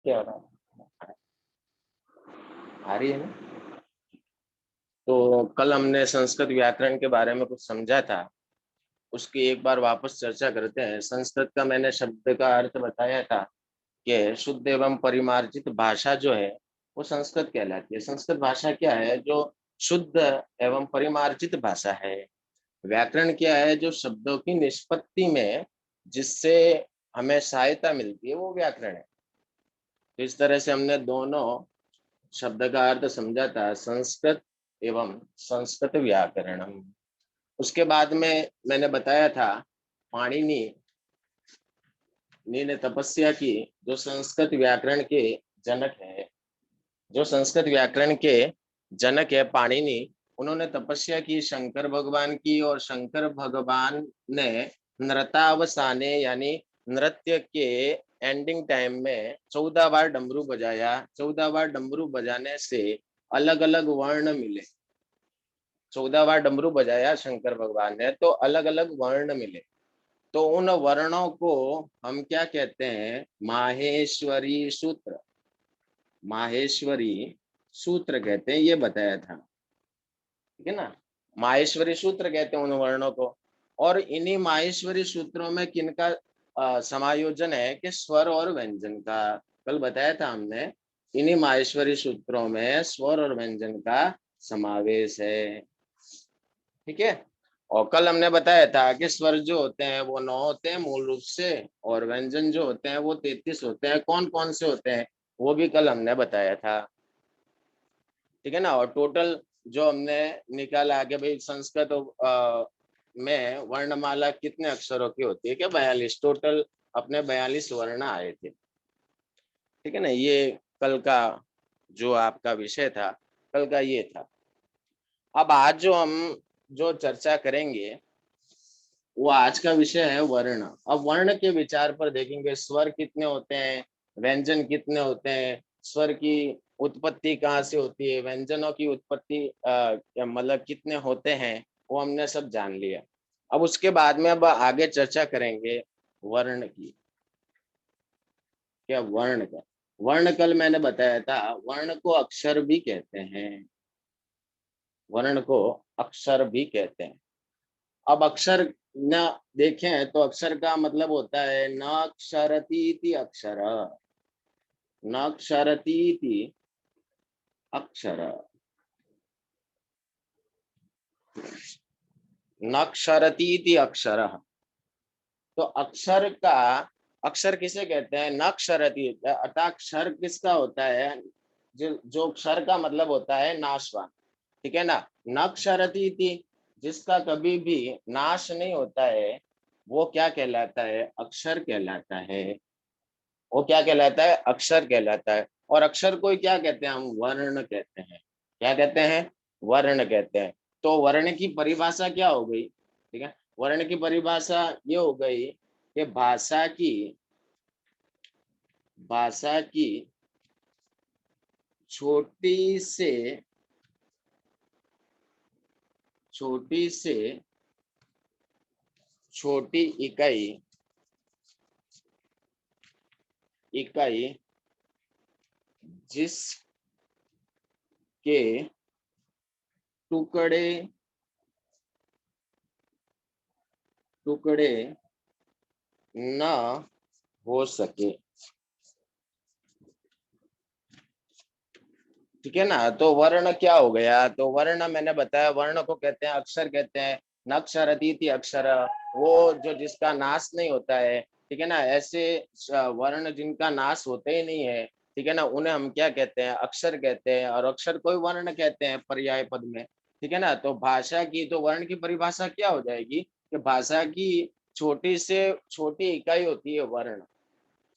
क्या हो रहा है? आ रही है ना? तो कल हमने संस्कृत व्याकरण के बारे में कुछ समझा था, उसकी एक बार वापस चर्चा करते हैं। संस्कृत का मैंने शब्द का अर्थ बताया था कि शुद्ध एवं परिमार्जित भाषा जो है वो संस्कृत कहलाती है। संस्कृत भाषा क्या है? जो शुद्ध एवं परिमार्जित भाषा है। व्याकरण क्या है? जो शब्दों की निष्पत्ति में जिससे हमें सहायता मिलती है वो व्याकरण है। तो इस तरह से हमने दोनों शब्द का अर्थ समझा था, संस्कृत एवं संस्कृत व्याकरणम। उसके बाद में मैंने बताया था पाणिनि ने तपस्या की, जो संस्कृत व्याकरण के जनक है। जो संस्कृत व्याकरण के जनक है पाणिनि, उन्होंने तपस्या की शंकर भगवान की, और शंकर भगवान ने नृतावसाने यानी नृत्य के एंडिंग टाइम में 14 बार डमरू बजाया। 14 बार डमरू बजाने से अलग अलग वर्ण मिले। 14 बार डमरू बजाया शंकर भगवान ने तो अलग अलग वर्ण मिले। तो उन वर्णों को हम क्या कहते हैं? माहेश्वरी सूत्र। माहेश्वरी सूत्र कहते हैं, ये बताया था। ठीक है ना? माहेश्वरी सूत्र कहते हैं उन वर्णों को। और इन्हीं माहेश्वरी सूत्रों में किनका समायोजन है? कि स्वर और व्यंजन का। कल बताया था हमने, इन्हीं माहेश्वरी सूत्रों में स्वर और व्यंजन का समावेश है। ठीक है। और कल हमने बताया था कि स्वर जो होते हैं वो 9 होते हैं मूल रूप से, और व्यंजन जो होते हैं वो 33 होते हैं। कौन कौन से होते हैं वो भी कल हमने बताया था। ठीक है ना? और टोटल जो हमने निकाला कि भाई संस्कृत में वर्णमाला कितने अक्षरों की होती है? क्या 42? टोटल अपने 42 वर्ण आए थे। ठीक है ना? ये कल का जो आपका विषय था, कल का ये था। अब आज जो हम जो चर्चा करेंगे वो आज का विषय है वर्ण। अब वर्ण के विचार पर देखेंगे, स्वर कितने होते हैं, व्यंजन कितने होते हैं, स्वर की उत्पत्ति कहाँ से होती है, व्यंजनों की उत्पत्ति मतलब कितने होते हैं, वो हमने सब जान लिया। अब उसके बाद में अब आगे चर्चा करेंगे वर्ण की। क्या वर्ण का? वर्ण कल मैंने बताया था, वर्ण को अक्षर भी कहते हैं। वर्ण को अक्षर भी कहते हैं। अब अक्षर न देखें तो अक्षर का मतलब होता है न क्षरतीति अक्षर। न क्षरतीति अक्षर। न क्षरतीति अक्षर। तो अक्षर का, अक्षर किसे कहते हैं? न क्षरती, अर्थात क्षर किसका होता है? जो क्षर का मतलब होता है नाशवान। ठीक है ना? न क्षरतीति, जिसका कभी भी नाश नहीं होता है, वो क्या कहलाता है? अक्षर कहलाता है। वो क्या कहलाता है? अक्षर कहलाता है। और अक्षर को ही क्या कहते हैं? हम वर्ण कहते हैं। क्या कहते हैं? वर्ण कहते हैं। तो वर्ण की परिभाषा क्या हो गई? ठीक है, वर्ण की परिभाषा ये हो गई कि भाषा की छोटी से छोटी इकाई जिसके टुकड़े न हो सके। ठीक है ना? तो वर्ण क्या हो गया? तो वर्ण मैंने बताया, वर्ण को कहते हैं अक्षर कहते हैं। नक्षर अतिथि अक्षर, वो जो जिसका नाश नहीं होता है। ठीक है ना? ऐसे वर्ण जिनका नाश होते ही नहीं है, ठीक है ना, उन्हें हम क्या कहते हैं? अक्षर कहते हैं। और अक्षर को ही वर्ण कहते हैं पर्याय पद में। ठीक है ना? तो भाषा की, तो वर्ण की परिभाषा क्या हो जाएगी कि भाषा की छोटी से छोटी इकाई होती है वर्ण।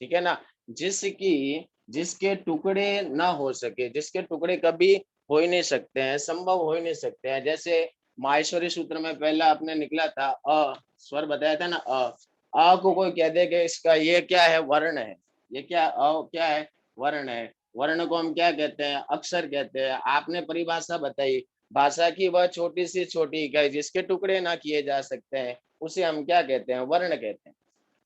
ठीक है ना? जिसकी जिसके टुकड़े ना हो सके, जिसके टुकड़े कभी हो ही नहीं सकते हैं, संभव हो ही नहीं सकते हैं। जैसे माहेश्वरी सूत्र में पहला आपने निकला था स्वर बताया था ना, को कोई कह दे कि इसका ये क्या है? वर्ण है। ये क्या क्या है? वर्ण है। वर्ण को हम क्या कहते हैं? अक्षर कहते हैं। आपने परिभाषा बताई, भाषा की वह छोटी सी छोटी इकाई जिसके टुकड़े ना किए जा सकते हैं, उसे हम क्या कहते हैं? वर्ण कहते हैं।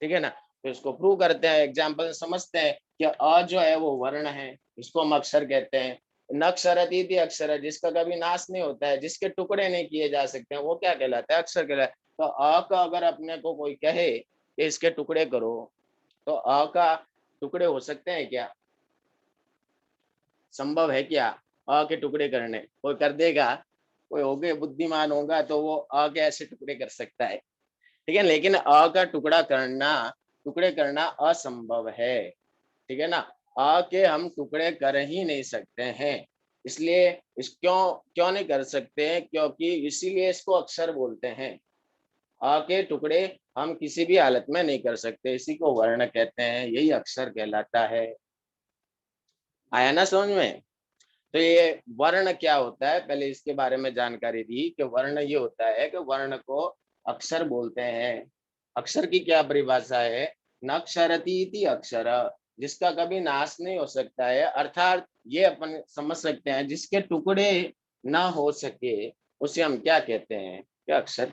ठीक है ना? तो इसको प्रूव करते हैं, एग्जाम्पल समझते हैं। कि अ जो है वो वर्ण है, इसको हम अक्षर कहते हैं। नक्षरतीति अक्षर, जिसका कभी नाश नहीं होता है, जिसके टुकड़े नहीं किए जा सकते हैं, वो क्या कहलाता है? अक्षर कहलाता है। तो अ का अगर अपने को कोई कहे कि इसके टुकड़े करो, तो अ का टुकड़े हो सकते हैं क्या? संभव है क्या अ के टुकड़े करने? कोई कर देगा? कोई होगे बुद्धिमान होगा तो वो अ के ऐसे टुकड़े कर सकता है, ठीक है। लेकिन अ का टुकड़े करना असंभव है, ठीक है ना। अ के हम टुकड़े कर ही नहीं सकते हैं। इसलिए इस क्यों क्यों नहीं कर सकते हैं? क्योंकि इसीलिए इसको अक्षर बोलते हैं। अ के टुकड़े हम किसी भी हालत में नहीं कर सकते, इसी को वर्ण कहते हैं, यही अक्षर कहलाता है। आया ना समझ में? तो ये वर्ण क्या होता है, पहले इसके बारे में जानकारी दी कि वर्ण ये होता है कि वर्ण को अक्षर बोलते हैं। अक्षर की क्या परिभाषा है? नक्षरतीति अक्षर, जिसका कभी नाश नहीं हो सकता है, अर्थात ये अपन समझ सकते हैं जिसके टुकड़े ना हो सके, उसे हम क्या कहते हैं? क्या अक्षर।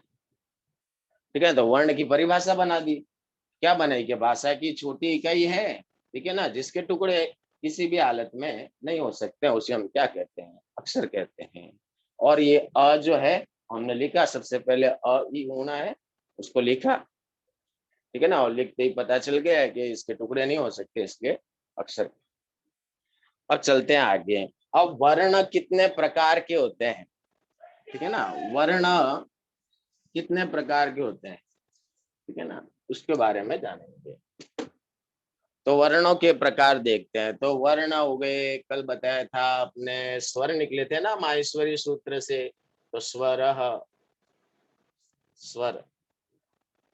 ठीक है, तो वर्ण की परिभाषा बना दी। क्या बनाई कि भाषा की छोटी इकाई है, ठीक है ना, जिसके टुकड़े किसी भी हालत में नहीं हो सकते, उसे हम क्या कहते हैं? अक्षर कहते हैं। और ये अ जो है, हमने लिखा सबसे पहले अ ई होना है, उसको लिखा, ठीक है ना, और लिखते ही पता चल गया है कि इसके टुकड़े नहीं हो सकते, इसके अक्षर। अब चलते हैं आगे। अब वर्ण कितने प्रकार के होते हैं, ठीक है ना, वर्ण कितने प्रकार के होते हैं, ठीक है ना, उसके बारे में जानेंगे। तो वर्णों के प्रकार देखते हैं। तो वर्ण हो गए, कल बताया था अपने, स्वर निकले थे ना माहेश्वरी सूत्र से। तो स्वर, स्वर,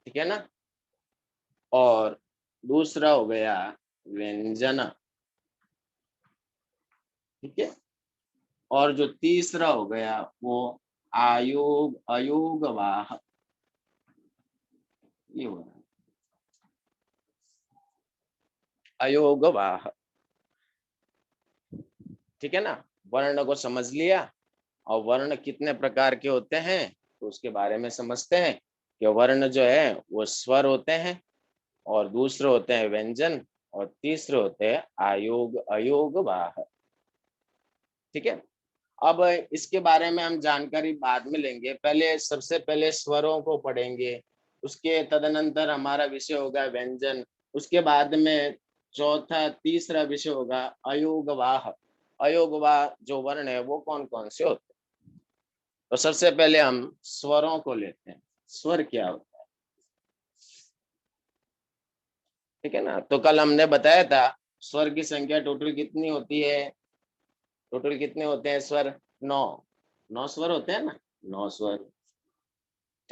ठीक है ना। और दूसरा हो गया व्यंजन, ठीक है। और जो तीसरा हो गया वो आयोग अयोग वाह, ये हो रहा है अयोग वाह, ठीक है ना। वर्ण को समझ लिया। और वर्ण कितने प्रकार के होते हैं तो उसके बारे में समझते हैं कि वर्ण जो है वो स्वर होते हैं, और दूसरे होते हैं व्यंजन, और तीसरे होते हैं आयोग अयोग वाह, ठीक है। अब इसके बारे में हम जानकारी बाद में लेंगे, पहले सबसे पहले स्वरों को पढ़ेंगे, उसके तदनंतर हमारा विषय होगा व्यंजन, उसके बाद में चौथा तीसरा विषय होगा अयोग वाह। अयोग वाह जो वर्ण है वो कौन कौन से होते हैं? तो सबसे पहले हम स्वरों को लेते हैं। स्वर क्या होता है, ठीक है ना। तो कल हमने बताया था स्वर की संख्या टोटल कितनी होती है, टोटल कितने होते हैं स्वर? 9। 9 स्वर होते हैं ना, 9 स्वर,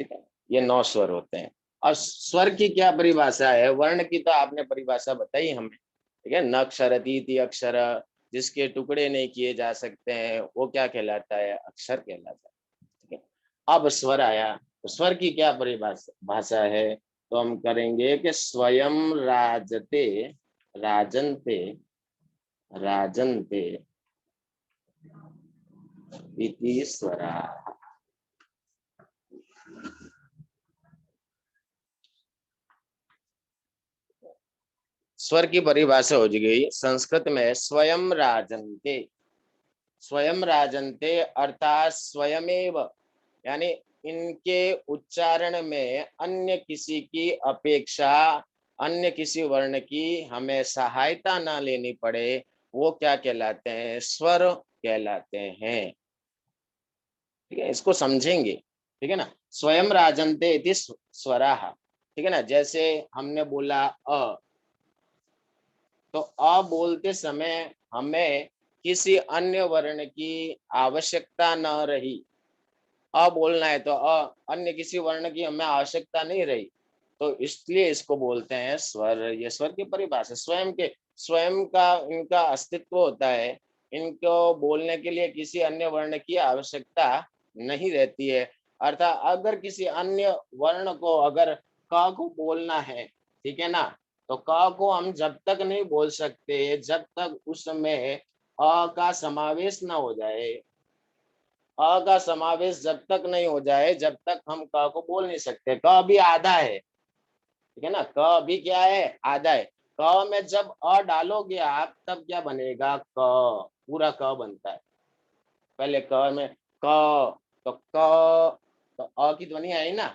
ठीक है। ये 9 स्वर होते हैं। और स्वर की क्या परिभाषा है? वर्ण की तो आपने परिभाषा बताई हमें, ठीक है। नक्षरतीति अक्षर, जिसके टुकड़े नहीं किए जा सकते हैं, वो क्या कहलाता है? अक्षर कहलाता है, ठीक है। अब स्वर आया, तो स्वर की क्या परिभाषा भाषा है? तो हम करेंगे कि स्वयं राजते, राजन्ते, राजन्ते इति स्वरा। स्वर की परिभाषा हो गई संस्कृत में स्वयं राजन्ते। स्वयं राजन्ते अर्थात स्वयमेव, यानी इनके उच्चारण में अन्य किसी की अपेक्षा, अन्य किसी वर्ण की हमें सहायता ना लेनी पड़े, वो क्या कहलाते हैं? स्वर कहलाते हैं, ठीक है। इसको समझेंगे, ठीक है ना। स्वयं राजन्ते इति स्वराः, ठीक है ना। जैसे हमने बोला तो अ बोलते समय हमें किसी अन्य वर्ण की आवश्यकता न रही। अ बोलना है तो अन्य किसी वर्ण की हमें आवश्यकता नहीं रही, तो इसलिए इसको बोलते हैं स्वर। ये स्वर की परिभाषा, स्वयं का इनका अस्तित्व होता है, इनको बोलने के लिए किसी अन्य वर्ण की आवश्यकता नहीं रहती है। अर्थात अगर किसी अन्य वर्ण को अगर क को बोलना है, ठीक है ना, तो क को हम जब तक नहीं बोल सकते जब तक उसमें का समावेश ना हो जाए। अ का समावेश जब तक नहीं हो जाए, जब तक हम क को बोल नहीं सकते। क भी आधा है, ठीक है ना, क भी क्या है? आधा है। क में जब अ डालोगे आप तब क्या बनेगा, क, पूरा क बनता है। पहले क में क, तो क, तो अ की ध्वनि आई ना,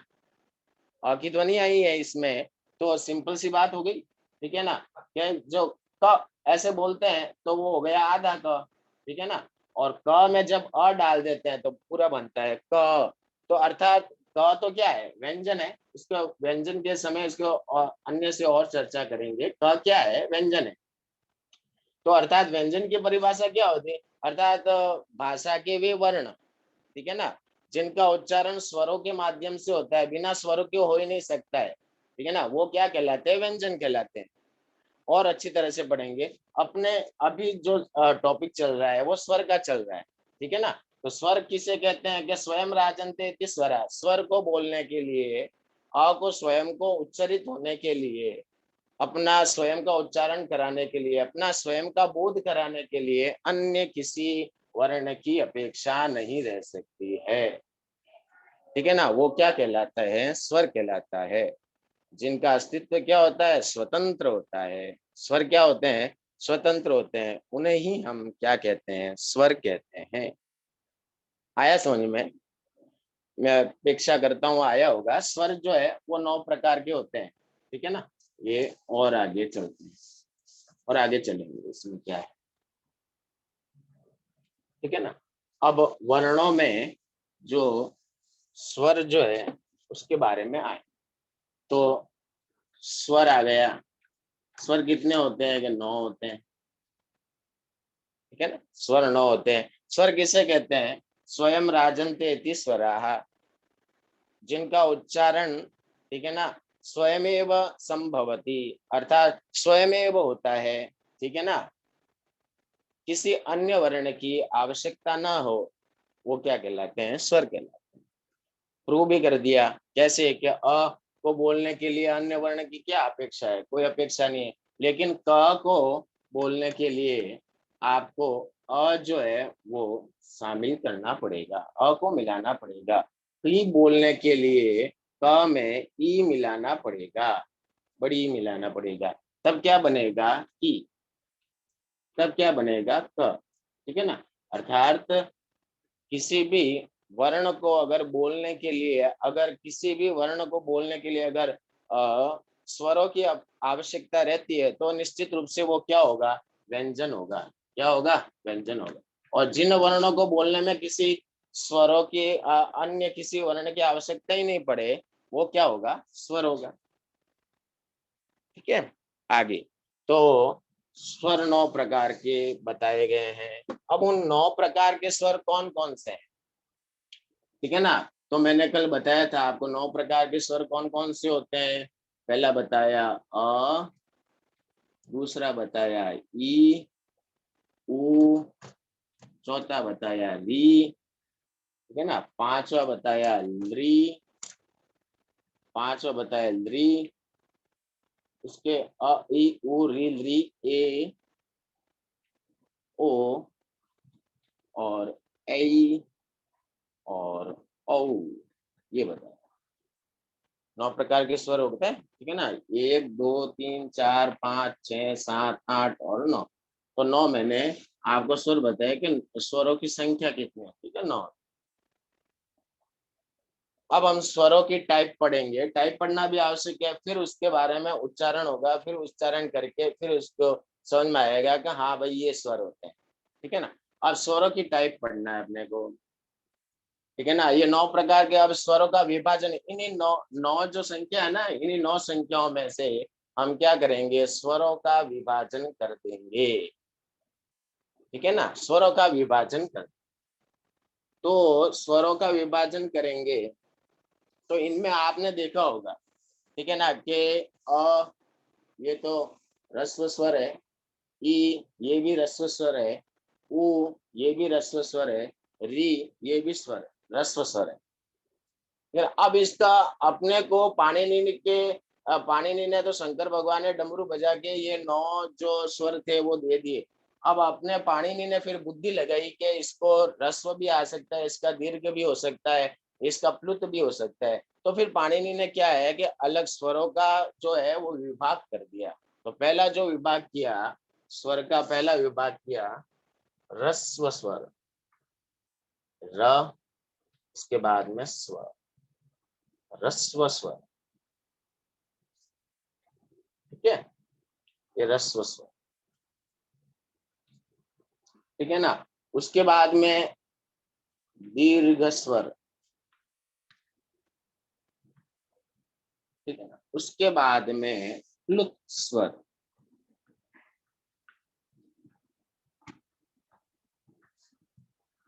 अ की ध्वनि आई है इसमें, तो सिंपल सी बात हो गई, ठीक है ना? कि जो क ऐसे बोलते हैं तो वो हो गया आधा क, ठीक है ना? और क में जब अ डाल देते हैं तो पूरा बनता है क। तो अर्थात क तो क्या है? व्यंजन है। इसको व्यंजन के समय इसको अन्य से और चर्चा करेंगे। क क्या है? व्यंजन है। तो अर्थात व्यंजन की परिभाषा क्या होती है? अर्थात भाषा के वे वर्ण, ठीक है ना? जिनका उच्चारण स्वरों के माध्यम से होता है, बिना स्वरों के हो ही नहीं सकता है, ठीक है ना? वो क्या कहलाते हैं? व्यंजन कहलाते हैं। और अच्छी तरह से पढ़ेंगे। अपने अभी जो टॉपिक चल रहा है वो स्वर का चल रहा है, ठीक है ना? तो स्वर किसे कहते हैं? कि स्वयं राजन्ते इति स्वरा, स्वर को बोलने के लिए, अ को स्वयं को उच्चरित होने के लिए, अपना स्वयं का उच्चारण कराने के लिए, अपना स्वयं का बोध कराने के लिए अन्य किसी वर्ण की अपेक्षा नहीं रह सकती है, ठीक है ना? वो क्या कहलाता है? स्वर कहलाता है। जिनका अस्तित्व क्या होता है? स्वतंत्र होता है। स्वर क्या होते हैं? स्वतंत्र होते हैं। उन्हें ही हम क्या कहते हैं? स्वर कहते हैं। आया समझ में? मैं अपेक्षा करता हूँ आया होगा। स्वर जो है वो 9 प्रकार के होते हैं, ठीक है ना? ये और आगे चलते हैं और आगे चलेंगे, इसमें क्या है, ठीक है ना? अब वर्णों में जो स्वर जो है उसके बारे में आए तो स्वर आ गया। स्वर कितने होते हैं? कि 9 होते हैं, ठीक है ना? स्वर 9 होते हैं। स्वर किसे कहते हैं? स्वयं राजन्ते इति स्वराः, जिनका उच्चारण, ठीक है ना, स्वयमेव संभवति, अर्थात स्वयमेव होता है, ठीक है ना, किसी अन्य वर्ण की आवश्यकता ना हो, वो क्या कहलाते हैं? स्वर कहलाते हैं। प्रूव भी कर दिया। कैसे? कि अ को बोलने के लिए अन्य वर्ण की क्या अपेक्षा है? कोई अपेक्षा नहीं है। लेकिन क को बोलने के लिए आपको अ जो है वो शामिल करना पड़ेगा, अ को मिलाना पड़ेगा। ई बोलने के लिए क में ई मिलाना पड़ेगा, बड़ी ई मिलाना पड़ेगा। तब क्या बनेगा? ई। तब क्या बनेगा? क, ठीक है ना? अर्थात किसी भी वर्ण को अगर बोलने के लिए, अगर किसी भी वर्ण को बोलने के लिए अगर स्वरों की आवश्यकता रहती है तो निश्चित रूप से वो क्या होगा? व्यंजन होगा। क्या होगा? व्यंजन होगा। और जिन वर्णों को बोलने में किसी स्वरों की अन्य किसी वर्ण की आवश्यकता ही नहीं पड़े, वो क्या होगा? स्वर होगा, ठीक है? आगे तो स्वर 9 प्रकार के बताए गए हैं। अब उन 9 प्रकार के स्वर कौन कौन से हैं, ठीक है ना? तो मैंने कल बताया था आपको 9 प्रकार के स्वर कौन कौन से होते हैं। पहला बताया अ, दूसरा बताया ई, उ, चौथा बताया री, ठीक है ना, पांचवा बताया ली, उसके अ ई उ री ली ए ओ और ऐ और औ, ये बताया 9 प्रकार के स्वर होते हैं, ठीक है ना? 1 2 3 4 5 6 7 8 और 9। तो 9 मैंने आपको स्वर बताया कि स्वरों की संख्या कितनी है, ठीक है? 9। अब हम स्वरों की टाइप पढ़ेंगे। टाइप पढ़ना भी आवश्यक है, फिर उसके बारे में उच्चारण होगा, फिर उच्चारण करके फिर उसको समझ में आएगा कि हाँ भाई ये स्वर होते हैं, ठीक है ना? अब स्वरों की टाइप पढ़ना है अपने को, ठीक है ना? ये 9 प्रकार के अब स्वरों का विभाजन इन्हीं 9 जो संख्या है ना, इन्हीं 9 संख्याओं में से हम क्या करेंगे? स्वरों का विभाजन कर देंगे, ठीक है ना? स्वरों का विभाजन कर, तो स्वरों का विभाजन करेंगे तो इनमें आपने देखा होगा, ठीक है ना, कि अ ये तो ह्रस्व स्वर है, ई ये भी ह्रस्व स्वर है, उ ये भी ह्रस्व स्वर है, री ये भी स्वर ह्रस्व स्वर है। फिर अब इसका अपने को पाणिनि के पाणिनि ने तो शंकर भगवान ने डमरू बजा के ये 9 जो स्वर थे वो दे दिए। अब अपने पाणिनि ने फिर बुद्धि लगाई कि इसको ह्रस्व भी आ सकता है, इसका दीर्घ भी हो सकता है, इसका प्लुत भी हो सकता है। तो फिर पाणिनि ने क्या है कि अलग स्वरों का जो है वो विभाग कर दिया। तो पहला जो विभाग किया, स्वर का पहला विभाग किया ह्रस्व स्वर, र, इसके बाद में स्वर, ह्रस्व स्वर, ठीक है, ये ह्रस्व स्वर, ठीक है ना। उसके बाद में दीर्घ स्वर, ठीक है ना। उसके बाद में प्लुत स्वर,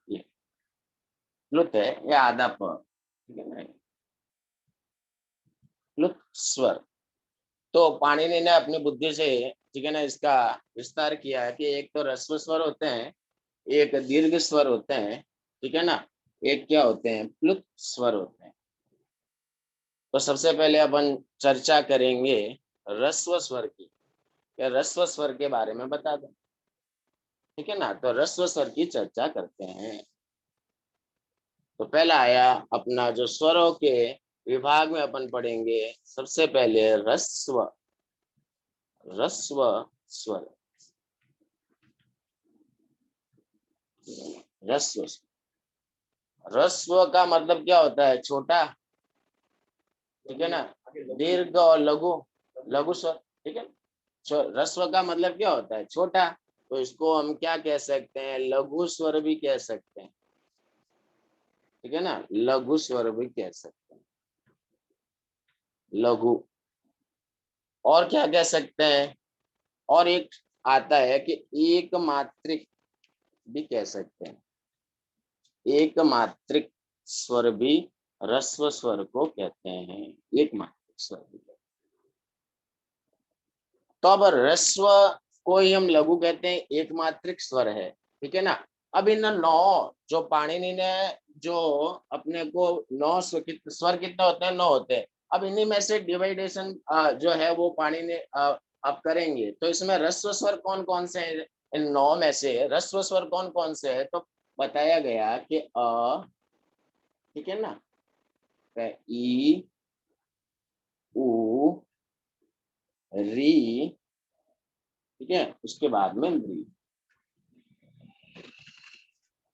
ये प्लुत है, ये आधा प, ठीक है ना, प्लुत स्वर। तो पाणिनि ने अपनी बुद्धि से, ठीक है ना, इसका विस्तार किया है कि एक तो ह्रस्व स्वर होते हैं, एक दीर्घ स्वर होते हैं, ठीक है ना, एक क्या होते हैं, प्लुत स्वर होते हैं। तो सबसे पहले अपन चर्चा करेंगे ह्रस्व स्वर की, या ह्रस्व स्वर के बारे में बता दें, ठीक है ना। तो ह्रस्व स्वर की चर्चा करते हैं। तो पहला आया अपना जो स्वरों के विभाग में अपन पढ़ेंगे, सबसे पहले ह्रस्व, ह्रस्व स्वर, ह्रस्व स्वर। ह्रस्व का मतलब क्या होता है, छोटा, ठीक है ना, दीर्घ और लघु, लघु स्वर, ठीक है। ह्रस्व का मतलब क्या होता है, छोटा, तो इसको हम क्या कह सकते हैं, लघु स्वर भी कह सकते हैं, ठीक है ना, लघु स्वर भी कह सकते हैं, लघु। और क्या कह सकते हैं, और एक आता है कि एक मात्रिक भी कह सकते हैं, एक मात्रिक स्वर भी ह्रस्व स्वर को कहते हैं, एक मात्रिक स्वर भी कहते हैं। तो अब ह्रस्व को ही हम लघु कहते हैं, एक मात्रिक स्वर है, ठीक है ना। अब इन 9 जो पाणिनि ने, जो अपने को 9 स्वर कितने होते हैं, 9 होते हैं। अब इन्हीं में से डिवाइडेशन जो है वो पाणिनि अब करेंगे। तो इसमें ह्रस्व स्वर कौन कौन से हैं, इन 9 में से ह्रस्व स्वर कौन कौन से है, तो बताया गया कि अ, ठीक है ना, ई, उ, री, ठीक है, उसके बाद में री।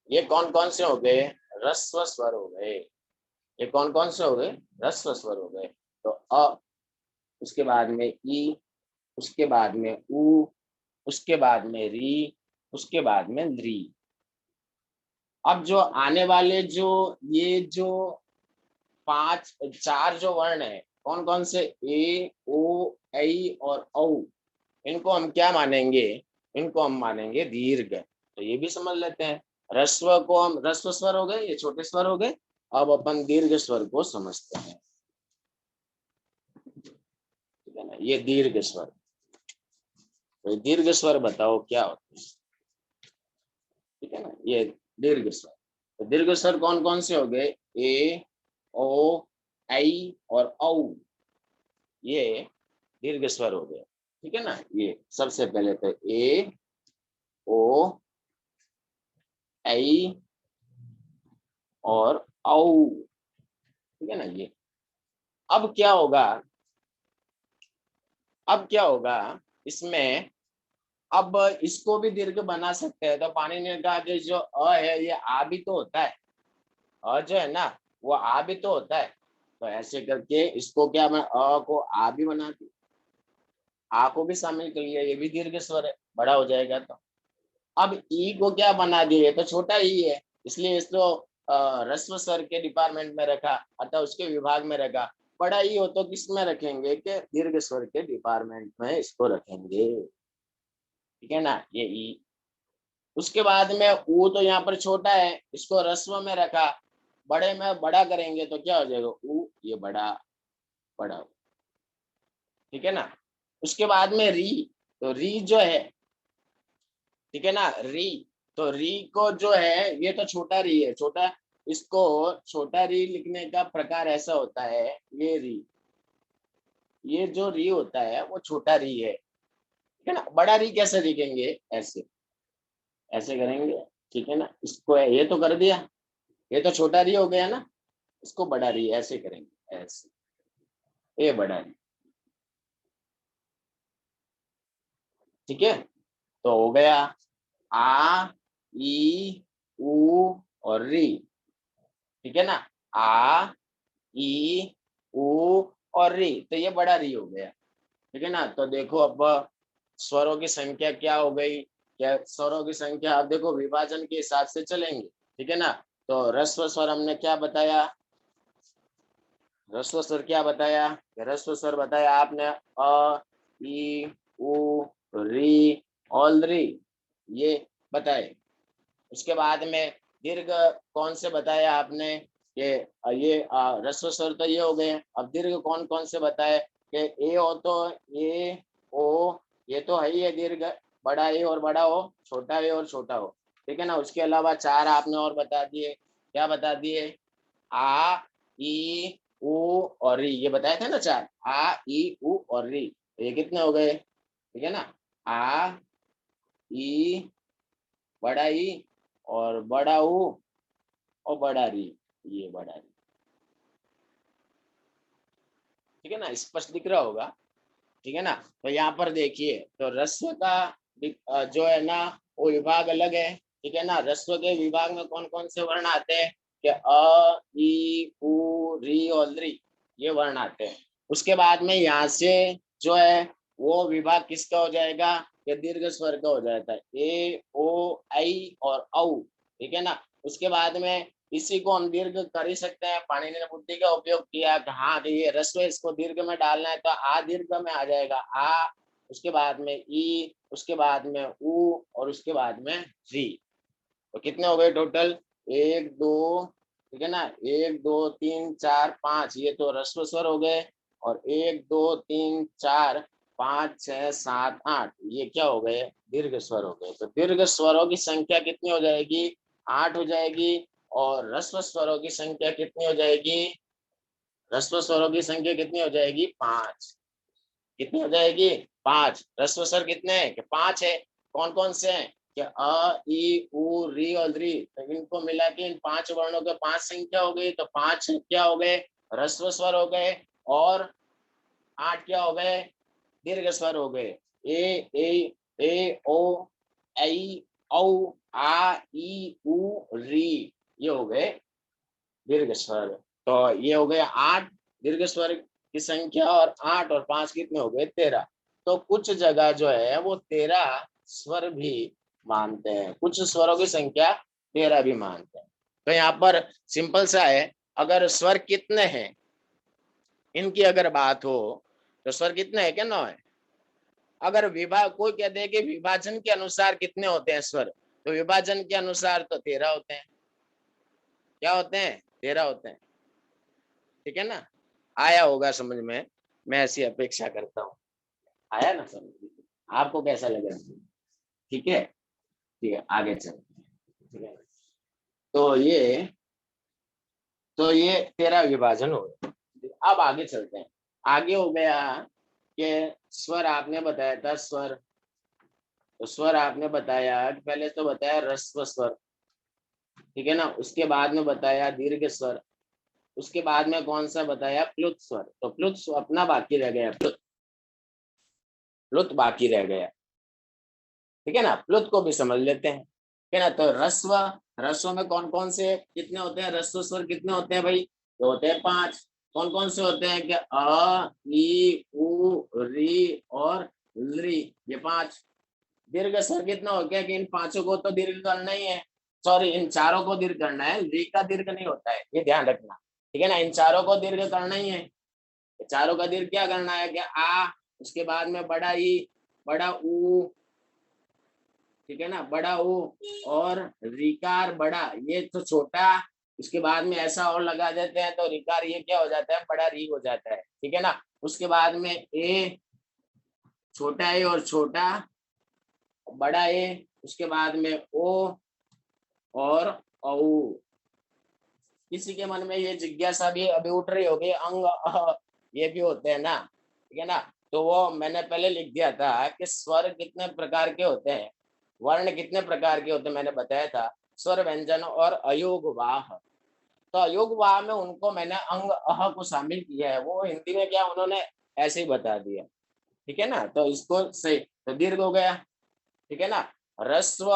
ये कौन कौन से हो गए, ह्रस्व स्वर हो गए। ये कौन कौन से हो गए, ह्रस्व स्वर हो गए। तो अ, उसके बाद में ई, उसके बाद में उ, उसके बाद में री, उसके बाद में री। अब जो आने वाले जो ये जो 5 4 जो वर्ण है, कौन कौन से, ए, ओ, ऐ और औ, इनको हम क्या मानेंगे, इनको हम मानेंगे दीर्घ। तो ये भी समझ लेते हैं, ह्रस्व को हम, ह्रस्व स्वर हो गए, ये छोटे स्वर हो गए। अब अपन दीर्घ स्वर को समझते हैं, ठीक है ना, ये दीर्घ स्वर। तो दीर्घ स्वर बताओ क्या होते हैं, ठीक है ना, ये दीर्घ स्वर। तो दीर्घ स्वर कौन कौन से हो गए, ए, ओ, ऐ और औ, ये दीर्घ स्वर हो गए, ठीक है ना। ये सबसे पहले तो ए, ओ, ऐ और औ, ठीक है ना। ये अब क्या होगा, अब क्या होगा इसमें, अब इसको भी दीर्घ बना सकते हैं। तो पाणिनि ने कहा कि जो अ है ये आ भी तो होता है, अ जो है ना वो आ भी तो होता है। तो ऐसे करके इसको क्या, मैं अ को आ भी बना दी, आ को भी शामिल कर लिया, ये भी दीर्घ स्वर है, बड़ा हो जाएगा। तो अब ई को क्या बना दिए, ये तो छोटा ही है, इसलिए इसको ह्रस्व स्वर के डिपार्टमेंट में रखा, अतः उसके विभाग में रखा। बड़ा ई हो तो किस में रखेंगे, कि दीर्घ स्वर के डिपार्टमेंट में इसको रखेंगे, ठीक है ना, ये ई। उसके बाद में ऊ तो यहाँ पर छोटा है, इसको ह्रस्व में रखा, बड़े में बड़ा करेंगे तो क्या हो जाएगा, ऊ, ये बड़ा, बड़ा, ठीक है ना। उसके बाद में री, तो री जो है, ठीक है ना, री, तो री को जो है, ये तो छोटा री है, छोटा, इसको छोटा री लिखने का प्रकार ऐसा होता है, ये री, ये जो री होता है वो छोटा री है, ठीक है ना। बड़ा री कैसे लिखेंगे, ऐसे, ऐसे करेंगे, ठीक है ना। इसको ये तो कर दिया, ये तो छोटा री हो गया ना, इसको बड़ा री ऐसे करेंगे, ऐसे, ये बड़ा री, ठीक है, तो हो गया आ, ई, उ और री। ठीक है ना, आ, ई, उ और री, तो ये बड़ा री हो गया। ठीक है ना, तो देखो अब स्वरों की संख्या क्या हो गई, क्या स्वरों की संख्या, अब देखो विभाजन के हिसाब से चलेंगे। ठीक है ना, तो ह्रस्व स्वर हमने क्या बताया, ह्रस्व स्वर क्या बताया, ह्रस्व स्वर बताया आपने अ, ई, उ, री और री, ये बताए। उसके बाद में दीर्घ कौन से बताया आपने, कि ये ह्रस्व स्वर तो ये हो गए। अब दीर्घ कौन कौन से बताए, कि ए हो तो ए, ओ, ये तो है ही है दीर्घ, बड़ा ए और बड़ा ओ, छोटा ए और छोटा ओ। ठीक है ना, उसके अलावा चार आपने और बता दिए, क्या बता दिए, आ, ई, उ और री, ये बताए थे ना चार, आ, ई, उ और री, ये कितने हो गए। ठीक है ना, आ, ई, बड़ा ई और बड़ा ऊ और बड़ा री, ये बड़ा री। ठीक है ना, स्पष्ट दिख रहा होगा। ठीक है ना, तो यहाँ पर देखिए, तो ह्रस्व का जो है ना वो विभाग अलग है। ठीक है ना, ह्रस्व के विभाग में कौन कौन से वर्ण आते हैं, कि अ, ई, उ, री और ली, ये वर्ण आते हैं। उसके बाद में यहाँ से जो है वो विभाग किसका हो जाएगा, कि दीर्घ स्वर का हो जाता है, ए, ओ, आई और औ। ठीक है ना, उसके बाद में इसी को हम दीर्घ कर ही सकते हैं, पाणिनि ने बुद्धि का उपयोग किया कि हाँ कि ये ह्रस्व इसको दीर्घ में डालना है, तो आ दीर्घ में आ जाएगा आ, उसके बाद में ई, उसके बाद में उ और उसके बाद में री। तो कितने हो गए टोटल, एक दो, ठीक है ना, एक दो तीन चार पांच, ये तो ह्रस्व स्वर हो गए, और एक दो तीन चार पाँच छह सात आठ, ये क्या हो गए, दीर्घ स्वर हो गए। तो दीर्घ स्वरों की संख्या कितनी हो जाएगी, आठ हो जाएगी। और ह्रस्व स्वरों की संख्या कितनी हो जाएगी, ह्रस्व स्वरों की संख्या कितनी हो जाएगी, पांच। कितनी हो जाएगी, पांच। ह्रस्व स्वर कितने हैं, कि पांच है। कौन कौन से हैं, कि अ, ई, उ, री और री, तो इनको मिला के इन पांच वर्णों के पांच संख्या हो गई, तो पांच क्या हो गए, ह्रस्व स्वर हो गए, और आठ क्या हो गए, दीर्घ स्वर हो गए। ए ओ, ऐ, औ, आ, ई, उ, री, ये हो गए दीर्घ स्वर। तो ये हो गए आठ दीर्घ स्वर की संख्या, और आठ और पांच कितने हो गए, 13। तो कुछ जगह जो है वो 13 स्वर भी मानते हैं, कुछ स्वरों की संख्या 13 भी मानते हैं। तो यहाँ पर सिंपल सा है, अगर स्वर कितने हैं इनकी अगर बात हो, तो स्वर कितने हैं, क्या 9 है। अगर विभाग कोई कहते हैं कि विभाजन के अनुसार कितने होते हैं स्वर, तो विभाजन के अनुसार तो 13 होते हैं। क्या होते हैं, 13 होते हैं। ठीक है ना, आया होगा समझ में, मैं ऐसी अपेक्षा करता हूँ। आया ना समझ, आपको कैसा लगा, ठीक है। ठीक है, आगे चलते हैं। ठीक है, तो ये 13 विभाजन हो गए। अब आगे चलते हैं। आगे हो गया कि स्वर आपने बताया था, स्वर, तो स्वर आपने बताया कि पहले तो बताया ह्रस्व स्वर, ठीक है ना, उसके बाद में बताया दीर्घ स्वर, उसके बाद में कौन सा बताया, प्लुत स्वर। तो प्लुत अपना बाकी रह गया, प्लुत बाकी रह गया। ठीक है ना, प्लुत को भी समझ लेते हैं। ठीक है ना, तो ह्रस्व, ह्रस्व में कौन कौन से कितने होते हैं, ह्रस्व स्वर कितने होते हैं भाई, तो होते हैं पांच। कौन कौन से होते हैं, कि अ, ई, उ, री और ली, ये पांच। दीर्घ स्वर कितना हो गया, कि इन पांचों को तो दीर्घ करना ही है, सॉरी इन चारों को दीर्घ करना है, री का दीर्घ नहीं होता है, ये ध्यान रखना। ठीक है ना, इन चारों को दीर्घ करना ही है। चारों का दीर्घ क्या करना है, कि आ, उसके बाद में बड़ा ई, बड़ा ऊ, ठीक है ना, बड़ा ऊ, और रिकार बड़ा, ये तो छोटा, उसके बाद में ऐसा और लगा देते हैं तो रिकार ये क्या हो जाता है, बड़ा री हो जाता है। ठीक है ना, उसके बाद में ए, छोटा ए और छोटा, बड़ा ए, उसके बाद में ओ और औ। किसी के मन में ये जिज्ञासा भी अभी उठ रही होगी, अंग ये भी होते हैं ना, ठीक है ना। तो वो मैंने पहले लिख दिया था कि स्वर कितने प्रकार के होते हैं, वर्ण कितने प्रकार के होते हैं, मैंने बताया था, स्वर, व्यंजन और अयोग वाह। तो अयोग वाह में उनको मैंने अंग अह को शामिल किया है, वो हिंदी में क्या उन्होंने ऐसे ही बता दिया। ठीक है ना, तो इसको सही, तो दीर्घ हो गया, ठीक है ना, ह्रस्व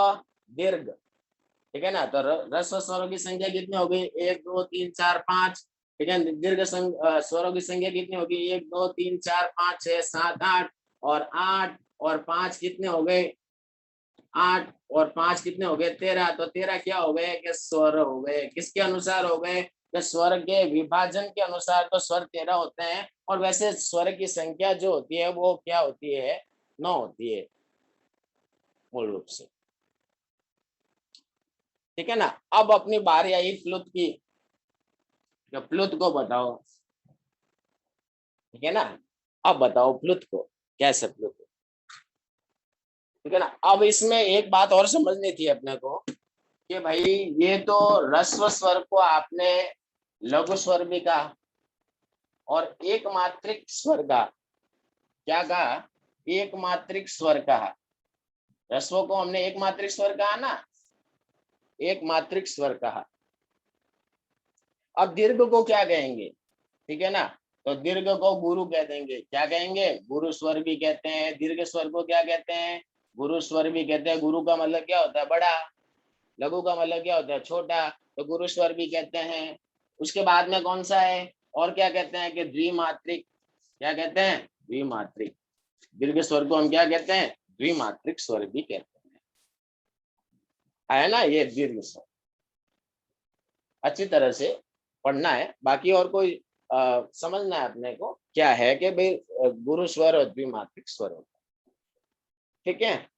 दीर्घ, ठीक है ना। तो ह्रस्व स्वरों की संख्या कितनी हो गई, 1 2 3 4 5, ठीक है। दीर्घ स्वरों की संख्या कितनी होगी, 1 2 3 4 5 6 7 8, और 8 और 5 कितने हो गए, 8 और 5 कितने हो गए, 13। तो 13 क्या हो गए कि स्वर हो गए, किसके अनुसार हो गए, कि स्वर के विभाजन के अनुसार तो स्वर 13 होते हैं, और वैसे स्वर की संख्या जो होती है वो क्या होती है, 9 होती है मूल रूप से, ठीक है ना। अब अपनी बारी आई प्लुत की, तो प्लुत को बताओ, ठीक है ना। अब बताओ प्लुत को, कैसे प्लुत, ठीक है ना। अब इसमें एक बात और समझनी थी अपने को, कि भाई ये तो ह्रस्व स्वर को आपने लघु स्वर भी कहा, और एक मात्रिक स्वर का क्या कहा, एक मात्रिक स्वर कहा। ह्रस्व को हमने एक मात्रिक स्वर कहा ना, एक मात्रिक स्वर कहा। अब दीर्घ को क्या कहेंगे, ठीक है ना। तो दीर्घ को गुरु कह देंगे, क्या कहेंगे, गुरु स्वर भी कहते हैं। दीर्घ स्वर को क्या कहते हैं, गुरु स्वर भी कहते हैं। गुरु का मतलब क्या होता है, बड़ा। लघु का मतलब क्या होता है, छोटा। तो गुरु स्वर भी कहते हैं। उसके बाद में कौन सा है, और क्या कहते हैं कि द्विमात्रिक, क्या कहते हैं, द्विमात्रिक। दीर्घ स्वर को हम क्या कहते हैं, द्विमात्रिक स्वर भी कहते हैं, है ना। ये दीर्घ स्वर अच्छी तरह से पढ़ना है। बाकी और कोई समझना है अपने को क्या है कि भाई गुरु स्वर और द्विमात्रिक स्वर होता है, ठीक है।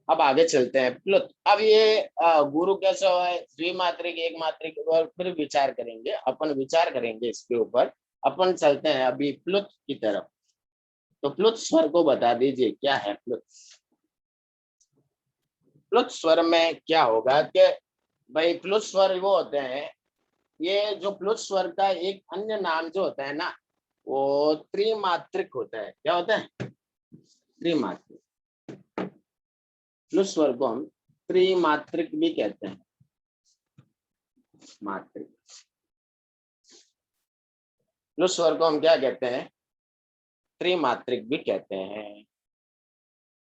अब आगे चलते हैं प्लुत। अब ये गुरु कैसा है, द्विमात्रिक, एक मात्रिक, और फिर विचार करेंगे, अपन विचार करेंगे इसके ऊपर। अपन चलते हैं अभी प्लुत की तरफ। तो प्लुत स्वर को बता दीजिए क्या है प्लुत। प्लुत स्वर में क्या होगा कि भाई प्लुत स्वर वो होते हैं, ये जो प्लुत स्वर का एक अन्य नाम जो होता है ना, वो त्रिमात्रिक होता है। क्या होता है, त्रिमात्रिक। प्लुत स्वर को हम त्रिमात्रिक भी कहते हैं, मात्रिक। प्लुत स्वर को हम क्या कहते हैं, त्रिमात्रिक भी कहते हैं।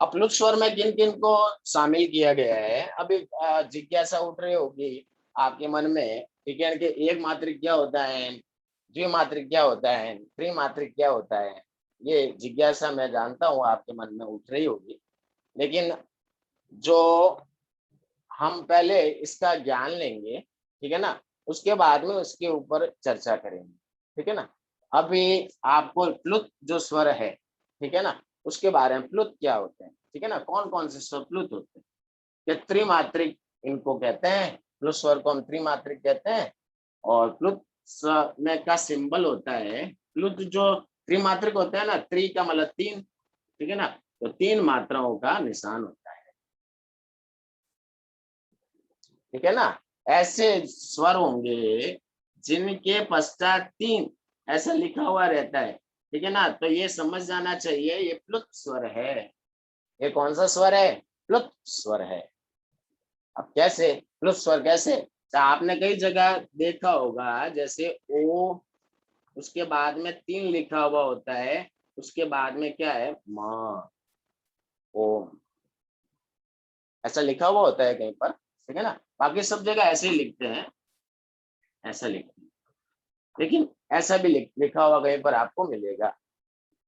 अब प्लुत स्वर में किन किन को शामिल किया गया है, अभी जिज्ञासा उठ रही होगी आपके मन में, ठीक है, कि एक मात्रिक क्या होता है, द्विमात्रिक क्या होता है, त्रिमात्रिक क्या होता है। ये जिज्ञासा मैं जानता हूँ आपके मन में उठ रही होगी, लेकिन जो हम पहले इसका ज्ञान लेंगे, ठीक है ना, उसके बाद में उसके ऊपर चर्चा करेंगे, ठीक है ना। अभी आपको प्लुत जो स्वर है, ठीक है ना, उसके बारे में, प्लुत क्या होते हैं, ठीक है ना, कौन कौन से स्वर प्लुत होते हैं। ये त्रिमात्रिक इनको कहते हैं, प्लुत स्वर को हम त्रिमात्रिक कहते हैं। और प्लुत में का सिंबल होता है, प्लुत जो त्रिमात्रिक होता है ना, त्रि का मतलब 3, ठीक है ना, तो 3 मात्राओं का निशान होता है, ठीक है ना। ऐसे स्वर होंगे जिनके पश्चात 3 ऐसा लिखा हुआ रहता है, ठीक है ना, तो ये समझ जाना चाहिए ये प्लुत स्वर है। ये कौन सा स्वर है, प्लुत स्वर है। अब कैसे प्लुत स्वर कैसे, तो आपने कई जगह देखा होगा, जैसे ओ, उसके बाद में 3 लिखा हुआ होता है, उसके बाद में क्या है, माँ, ओम, ऐसा लिखा हुआ होता है कहीं पर, ठीक है ना। बाकी सब जगह ऐसे ही लिखते हैं, ऐसा लिखते हैं, लेकिन ऐसा भी लिखा हुआ कहीं पर आपको मिलेगा।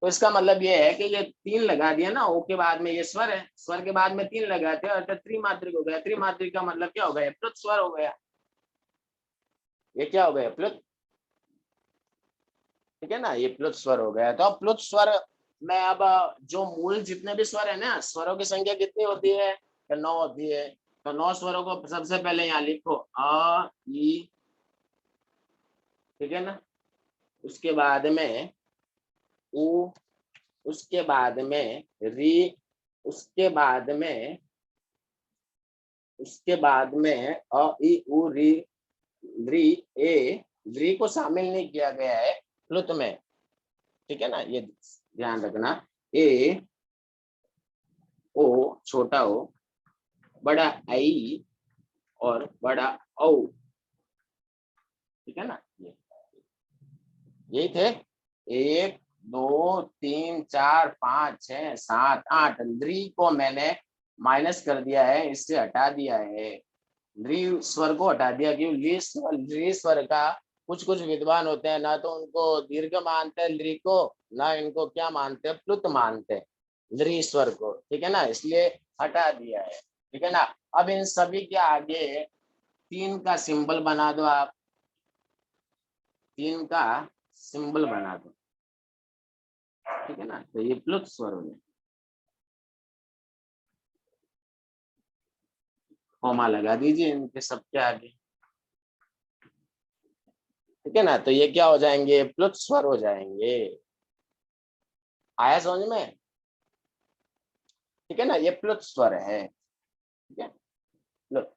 तो इसका मतलब ये है कि ये 3 लगा दिया ना, ओ के बाद में ये स्वर है, स्वर के बाद में 3 लगाते हैं, अर्थात त्रिमात्रिक हो गया। त्रिमात्रिक का मतलब क्या हो गया, प्लुत स्वर हो गया। ये क्या हो गया, प्लुत, ठीक है ना, ये प्लुत स्वर हो गया। तो अब प्लुत स्वर में अब जो मूल जितने भी स्वर है ना, स्वरों की संख्या कितनी होती है, तो 9 होती है। तो 9 स्वरों को सबसे पहले यहाँ लिखो, अ ई, ठीक है ना, उसके बाद में उ, उसके बाद में री, उसके बाद में, उसके बाद में अ ई उ री, री, ए, री को शामिल नहीं किया गया है प्लुत में, ठीक है ना, ये ध्यान रखना। ए, ओ, छोटा ओ, बड़ा आई, और बड़ा औ, ठीक है ना। ये यही थे 1 2 3 4 5 6 7 8 ली को मैंने माइनस कर दिया है, इससे हटा दिया है, ली स्वर को हटा दिया। क्यों? ली स्वर का कुछ कुछ विद्वान होते हैं ना तो उनको दीर्घ मानते हैं ली को, ना इनको क्या मानते हैं प्लुत मानते हैं ली स्वर को, ठीक है ना, इसलिए हटा दिया है, ठीक है ना। अब इन सभी के आगे 3 का सिंबल बना दो आप, 3 का सिंबल बना दो, ठीक है ना, तो ये प्लुत स्वर हो गए। कॉमा लगा दीजिए इनके सबके आगे, ठीक है ना, तो ये क्या हो जाएंगे? प्लुत स्वर हो जाएंगे। आया समझ में? ठीक है ना, ये प्लुत स्वर है, ठीक है। प्लुत।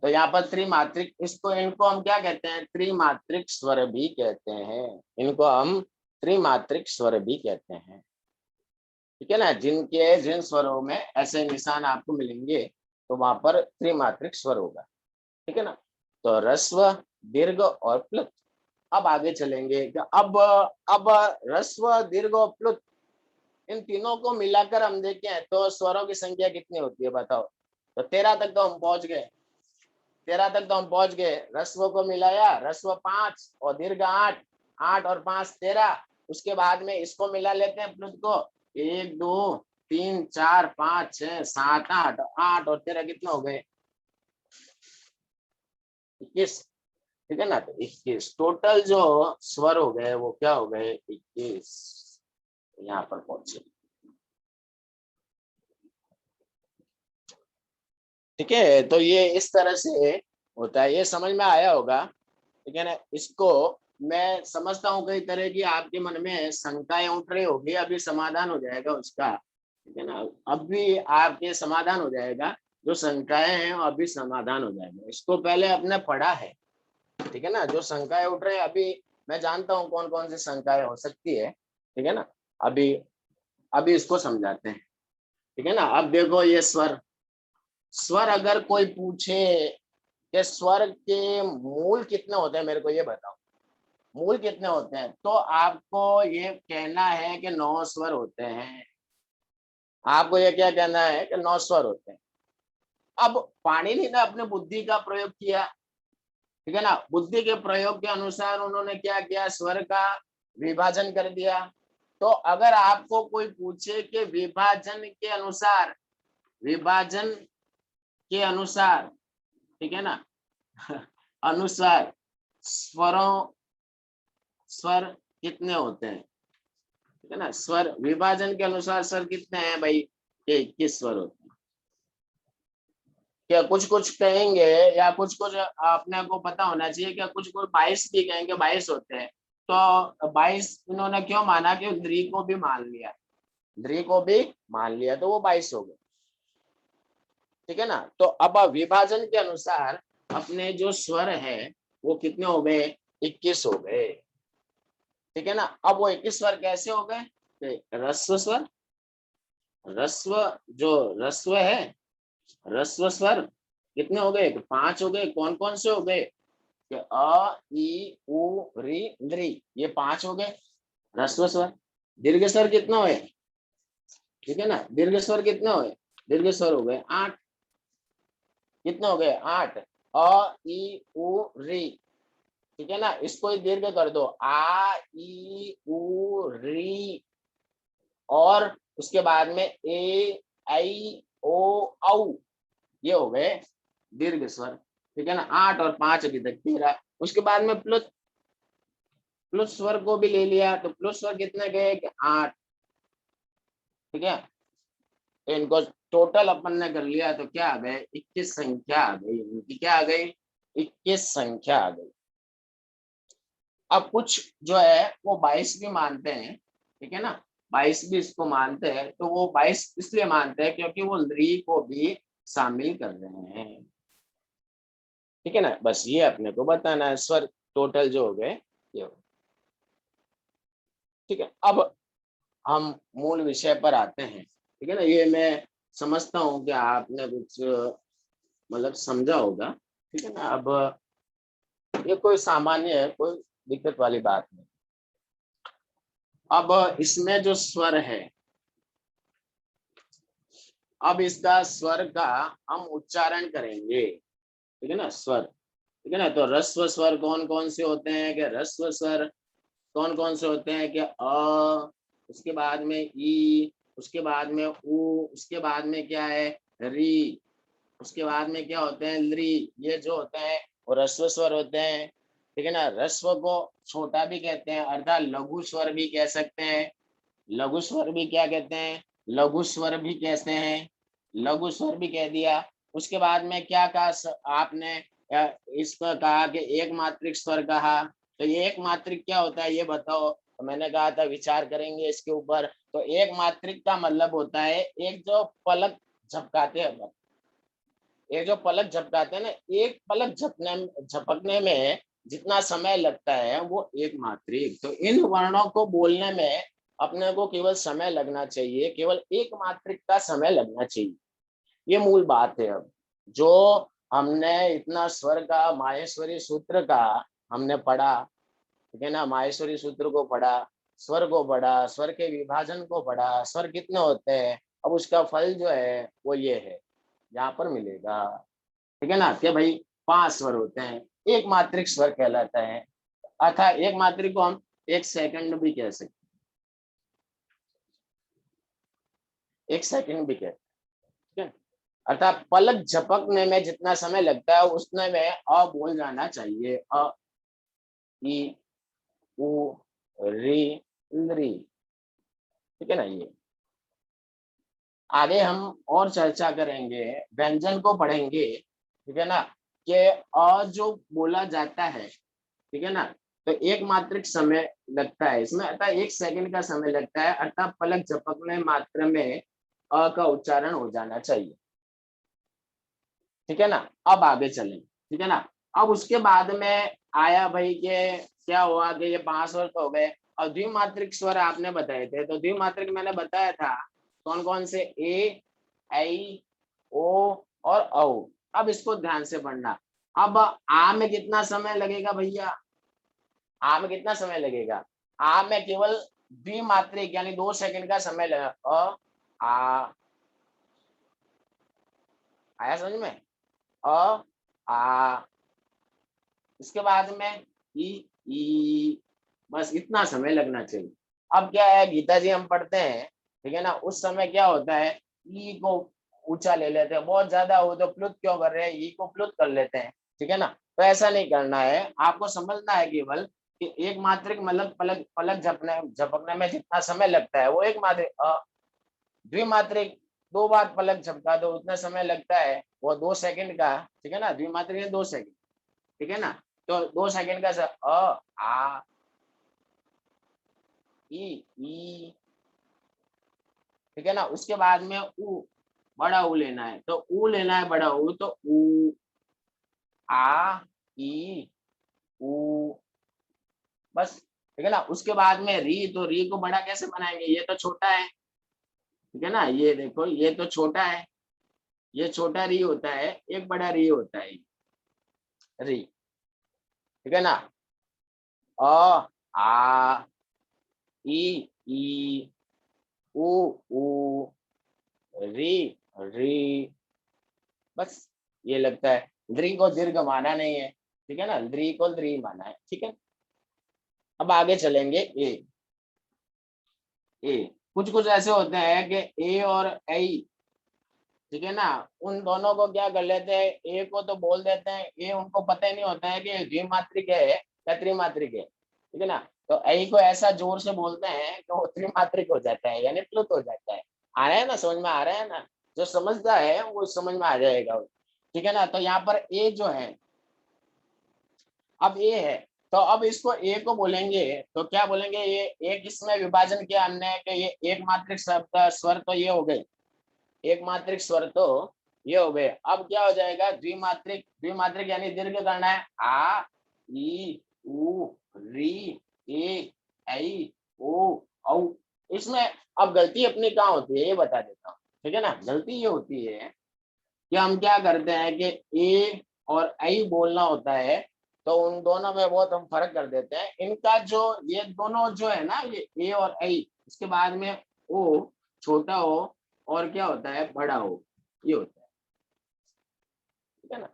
तो यहाँ पर त्रिमात्रिक, इसको इनको हम क्या कहते हैं? त्रिमात्रिक स्वर भी कहते हैं, इनको हम त्रिमात्रिक स्वर भी कहते हैं, ठीक है ना। जिन स्वरों में ऐसे निशान आपको मिलेंगे तो वहां पर त्रिमात्रिक स्वर होगा, ठीक है ना। तो ह्रस्व, दीर्घ और प्लुत। अब आगे चलेंगे कि अब ह्रस्व, दीर्घ और प्लुत, इन तीनों को मिलाकर हम देखें तो स्वरों की संख्या कितनी होती है बताओ? तो 13 तक तो हम पहुंच गए, 13 तक तो हम पहुंच गए। ह्रस्व को मिलाया, ह्रस्व 5 और दीर्घ 8, 8 और 5 13। उसके बाद में इसको मिला लेते हैं प्लुत को, 1 2 3 4 5 6 7 8, 8 और 13 कितने हो गए? 21, ठीक है ना। तो 21 टोटल जो स्वर हो गए वो क्या हो गए? 21 यहाँ पर पहुंचे, ठीक है। तो ये इस तरह से होता है, ये समझ में आया होगा, ठीक है ना। इसको मैं समझता हूँ कई तरह की आपके मन में शंकाएं उठ रही होगी, अभी समाधान हो जाएगा उसका, ठीक है ना। अभी आपके समाधान हो जाएगा, जो शंकाएं हैं अभी समाधान हो जाएगा। इसको पहले आपने पढ़ा है, ठीक है ना। जो शंकाएं उठ रहे हैं अभी मैं जानता हूँ कौन कौन सी शंकाएं हो सकती है, ठीक है ना। अभी अभी इसको समझाते हैं, ठीक है ना। अब देखो ये स्वर, स्वर अगर कोई पूछे कि स्वर के मूल कितने होते हैं, मेरे को ये बताओ मूल कितने होते हैं, तो आपको ये कहना है कि 9 स्वर होते हैं। आपको ये क्या कहना है कि 9 स्वर होते हैं। अब पाणिनि ने अपने बुद्धि का प्रयोग किया, ठीक है ना। बुद्धि के प्रयोग के अनुसार उन्होंने क्या किया? स्वर का विभाजन कर दिया। तो अगर आपको कोई पूछे कि विभाजन के अनुसार, विभाजन के अनुसार, ठीक है ना, अनुसार स्वरों, स्वर कितने होते हैं, ठीक है ना, स्वर विभाजन के अनुसार स्वर कितने हैं भाई? ये 21 स्वर होते हैं। क्या कुछ कुछ कहेंगे या कुछ कुछ अपने को पता होना चाहिए, क्या कुछ कुछ 22 भी कहेंगे, 22 होते हैं। तो 22 इन्होंने क्यों माना? कि द्रि को भी मान लिया, द्रि को भी मान लिया तो वो 22 हो गए, ठीक है ना। तो अब विभाजन के अनुसार अपने जो स्वर है वो कितने हो गए? 21 हो गए, ठीक है ना। अब वो 21 स्वर कैसे हो गए? ह्रस्व स्वर, ह्रस्व, जो ह्रस्व है, ह्रस्व स्वर कितने हो गए? 5 हो गए। कौन कौन से हो गए? अ ई उ री लृ, ये 5 हो गए ह्रस्व स्वर। दीर्घ स्वर कितने हुए? ठीक है ना, दीर्घ स्वर कितने हुए? दीर्घ स्वर हो गए 8। कितने हो गए? 8। अ ई उ री, ठीक है ना, इसको ही दीर्घ कर दो, आ ई उ री, और उसके बाद में ए आई ओ औ, ये हो गए दीर्घ स्वर, ठीक है ना। 8 और 5 अभी तक 13। उसके बाद में प्लुत, प्लुत स्वर को भी ले लिया, तो प्लुत स्वर कितने गए? 8, ठीक है। तो इनको टोटल अपन ने कर लिया तो क्या आ गए? 21 संख्या आ गई इनकी, क्या आ गई? 21 संख्या आ गई। अब कुछ जो है वो 22 भी मानते हैं, ठीक है ना, 22 भी इसको मानते हैं। तो वो 22 इसलिए मानते हैं क्योंकि वो लृ को भी शामिल कर रहे हैं, ठीक है ना। बस ये अपने को बताना है, स्वर टोटल जो हो गए ये हो गए। ठीक है, अब हम मूल विषय पर आते हैं, ठीक है ना। ये मैं समझता हूँ कि आपने कुछ मतलब समझा होगा, ठीक है ना। अब ये कोई सामान्य है, कोई दिक्कत वाली बात नहीं। अब इसमें जो स्वर है, अब इसका स्वर का हम उच्चारण करेंगे, ठीक है ना, स्वर, ठीक है ना। तो ह्रस्व स्वर कौन कौन से होते हैं, कि ह्रस्व स्वर कौन कौन से होते हैं, कि अ, उसके बाद में ई, उसके बाद में उ, उसके बाद में क्या है, री, उसके बाद में क्या होते हैं, ली। ये जो होते हैं वो ह्रस्व स्वर होते हैं, ठीक है ना। ह्रस्व को छोटा भी कहते हैं, अर्थात लघु स्वर भी कह सकते हैं। लघु स्वर भी क्या कहते हैं, लघु स्वर भी कहते हैं, लघु स्वर भी कह दिया। उसके बाद में क्या कहा आपने, इसको कहा कि एक मात्रिक स्वर कहा। तो ये एक मात्रिक क्या होता है ये बताओ। तो मैंने कहा था विचार करेंगे इसके ऊपर। तो एक मात्रिक का मतलब होता है एक जो पलक झपकाते हैं, ये जो पलक झपकाते हैं ना, एक पलक झपकने में जितना समय लगता है वो एक मात्रिक। तो इन वर्णों को बोलने में अपने को केवल समय लगना चाहिए, केवल एक मात्रिक का समय लगना चाहिए। ये मूल बात है। अब जो हमने इतना स्वर का माहेश्वरी सूत्र का हमने पढ़ा, ठीक है ना, माहेश्वरी सूत्र को पढ़ा, स्वर को पढ़ा, स्वर के विभाजन को पढ़ा, स्वर कितने होते हैं, अब उसका फल जो है वो ये है, यहाँ पर मिलेगा, ठीक है ना, कि भाई 5 स्वर होते हैं, एक मात्रिक स्वर कहलाता है। अर्थात एक मात्रिक को हम एक सेकंड भी कह सकते, एक सेकंड भी कह, ठीक है। अर्थात पलक झपकने में जितना समय लगता है उतने में अ बोल जाना चाहिए, अ, ई, उ, री, ली, ठीक है ना। ये आगे हम और चर्चा करेंगे, व्यंजन को पढ़ेंगे, ठीक है ना, कि अ जो बोला जाता है, ठीक है ना, तो एक मात्रिक समय लगता है इसमें, अर्थात एक सेकंड का समय लगता है, अर्थात पलक झपकने मात्र में अ का उच्चारण हो जाना चाहिए, ठीक है ना। अब आगे चलें, ठीक है ना। अब उसके बाद में आया भाई के क्या हुआ कि ये 5 स्वर तो हो गए। और द्विमात्रिक स्वर आपने बताए थे, तो द्विमात्रिक मैंने बताया था कौन कौन से, ए, ऐ, ओ और औ। अब इसको ध्यान से पढ़ना। अब आ में कितना समय लगेगा भैया, आ में कितना समय लगेगा, आ में केवल द्विमात्रिक यानी 2 सेकंड का समय लगा। अ, आ, आया समझ में, अ, आ, इसके बाद में ई, बस इतना समय लगना चाहिए। अब क्या है, गीता जी हम पढ़ते हैं, ठीक है ना, उस समय क्या होता है, ई को ऊंचा ले लेते हैं, बहुत ज्यादा हो तो प्लुत क्यों कर रहे हैं, ई को प्लुत कर लेते हैं, ठीक है ना। तो ऐसा नहीं करना है, आपको समझना है केवल कि एक मात्रिक मतलब पलक पलक झपकने में जितना समय लगता है वो एक मात्रिक। द्विमात्रिक 2 बार पलक झपका दो उतना समय लगता है, वो 2 सेकंड का, ठीक है ना, द्विमात्रिक है 2 सेकंड, ठीक है ना। तो 2 सेकंड का आ, ई, ठीक है ना। उसके बाद में उ, बड़ा ऊ लेना है, तो ऊ लेना है, बड़ा ऊ, तो ऊ, आ, ई, ऊ, बस, ठीक है ना। उसके बाद में री, तो री को बड़ा कैसे बनाएंगे, ये तो छोटा है, ठीक है ना, ये देखो ये तो छोटा है, ये छोटा री होता है, एक बड़ा री होता है, री, ठीक है ना। अ, आ, ई, उ, ऊ, री, री, बस ये लगता है। द्री को दीर्घ माना नहीं है, ठीक है ना, द्री को द्री माना है, ठीक है। अब आगे चलेंगे, ए कुछ कुछ ऐसे होते हैं कि ए और ऐ, ठीक है ना, उन दोनों को क्या कर लेते हैं, ए को तो बोल देते हैं, ए उनको पता ही नहीं होता है कि द्विमात्रिक है या त्रिमात्रिक है, ठीक है ना। तो ऐ को ऐसा जोर से बोलते हैं कि वो त्रिमात्रिक हो जाता है यानी प्लुत हो जाता है। आ रहा है ना, समझ में आ रहा है ना, जो समझता है वो समझ में आ जाएगा, ठीक है ना। तो यहाँ पर ए जो है, अब ए है, तो अब इसको ए को बोलेंगे तो क्या बोलेंगे, ये एक इसमें विभाजन किया हमने कि ये एक मात्रिक शब्द स्वर तो ये हो गए, एक मात्रिक स्वर तो ये हो गए। अब क्या हो जाएगा, द्विमात्रिक, द्विमात्रिक यानी दीर्घ करना है, आ, ई, उ, री, ए, ऐ, ओ, औ। इसमें अब गलती अपनी कहाँ होती है ये बता देता हूँ, ठीक है ना। गलती ये होती है कि हम क्या करते हैं कि ए और ऐ बोलना होता है, तो उन दोनों में बहुत हम फर्क कर देते हैं। इनका जो ये दोनों जो है ना, ये ए और आई, इसके बाद में ओ, छोटा ओ और क्या होता है, बड़ा ओ, ये होता है। ठीक है ना।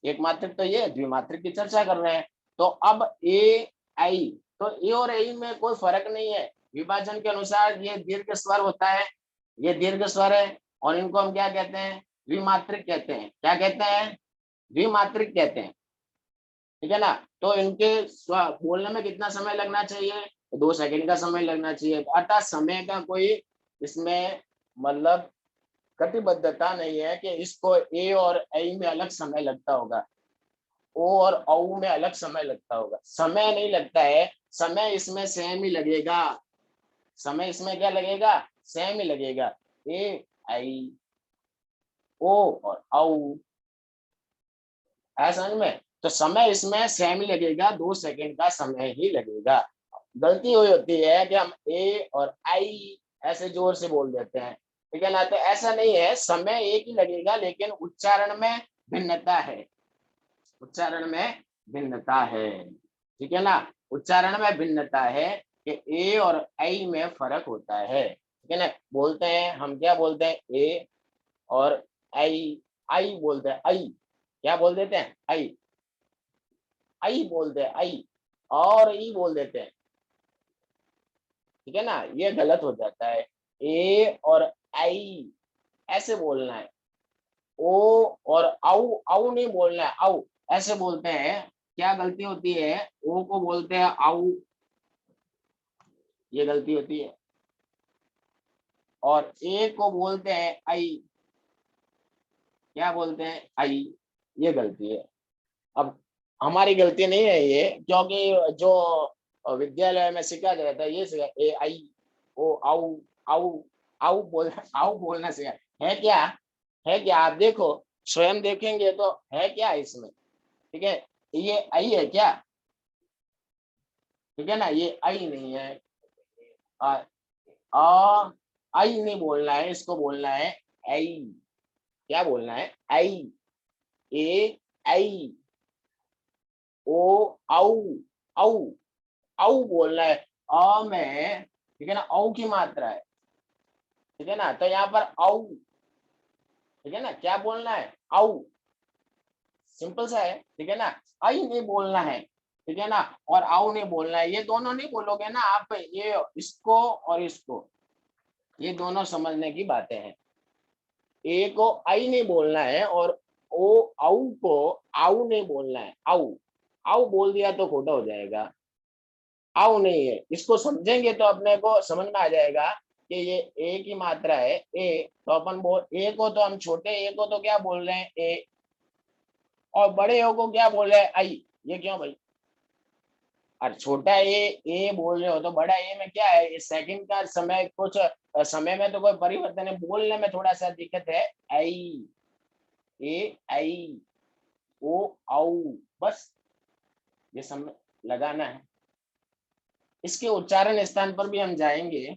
एक मात्रिक तो ये, द्विमात्रिक की चर्चा कर रहे हैं। तो अब ए आई, तो ए और आई में कोई फर्क नहीं है। विभाजन के अनुसार ये दीर्घ स्वर होता है, ये दीर्घ स्वर है, और इनको हम क्या कहते हैं, द्विमात्रिक कहते हैं। क्या कहते हैं, द्विमात्रिक कहते हैं। ठीक है ना। तो इनके बोलने में कितना समय लगना चाहिए, 2 सेकंड का समय लगना चाहिए। अर्थात समय का कोई इसमें मतलब कटिबद्धता नहीं है कि इसको ए और आई में अलग समय लगता होगा, ओ और औ में अलग समय लगता होगा। समय नहीं लगता है, समय इसमें सेम ही लगेगा। समय इसमें क्या लगेगा, सेम ही लगेगा। ए आई, ओ और औ, है समझ में। तो समय इसमें सेम ही लगेगा, 2 सेकंड का समय ही लगेगा। गलती हुई होती है कि हम ए और आई ऐसे जोर से बोल देते हैं। ठीक है ना। तो ऐसा नहीं है, समय एक ही लगेगा, लेकिन उच्चारण में भिन्नता है, उच्चारण में भिन्नता है। ठीक है ना। उच्चारण में भिन्नता है कि ए और आई में फर्क होता है। ठीक है ना। बोलते हैं हम, क्या बोलते हैं, ए और आई, आई बोलते हैं, आई क्या बोल देते हैं, आई, आई बोलते हैं, आई और ई बोल देते हैं। ठीक है ना। ये गलत हो जाता है। ए और आई ऐसे बोलना है। ओ और औ, औ नहीं बोलना है, औ ऐसे बोलते हैं। क्या गलती होती है, ओ को बोलते हैं औ, ये गलती होती है। और ए को बोलते हैं आई, क्या बोलते हैं, आई, ये गलती है। अब हमारी गलती नहीं है ये, क्योंकि जो विद्यालय में सिखाया जाता है ये सिखा, ए आई ओ औ, औ, औ बोल, औ बोलना सिखा है। क्या है, क्या आप देखो, स्वयं देखेंगे तो है क्या इसमें। ठीक है, ये आई है क्या, ठीक है ना, ये आई नहीं है। आ, आ, आई नहीं बोलना है, इसको बोलना है आई। क्या बोलना है, आई, ए आई, ओ औ, औ, औ बोलना है। अ में, ठीक है ना, औ की मात्रा है। ठीक है ना। तो यहाँ पर औ, ठीक है ना, क्या बोलना है, औ, सिंपल सा है। ठीक है ना। आई नहीं बोलना है। ठीक है ना। और औ नहीं बोलना है, ये दोनों नहीं बोलोगे ना आप, ये इसको और इसको, ये दोनों समझने की बातें हैं। ए को आई नहीं बोलना है, और ओ औ को आउ नहीं बोलना है, आउ, आउ बोल दिया तो खोटा हो जाएगा। आउ नहीं है, इसको समझेंगे तो अपने को समझ में आ जाएगा कि ये ए की मात्रा है, ए। तो अपन बोल, ए को तो हम छोटे ए को तो क्या बोल रहे हैं, ए, और बड़े ओ को क्या बोल रहे हैं, आई। ये क्यों भाई, और छोटा ए बोल रहे हो तो बड़ा ए में क्या है, इस सेकंड का समय, कुछ समय में तो कोई परिवर्तन है, बोलने में थोड़ा सा दिक्कत है। आई, ए आई, ओ औ, बस ये समय लगाना है। इसके उच्चारण स्थान पर भी हम जाएंगे,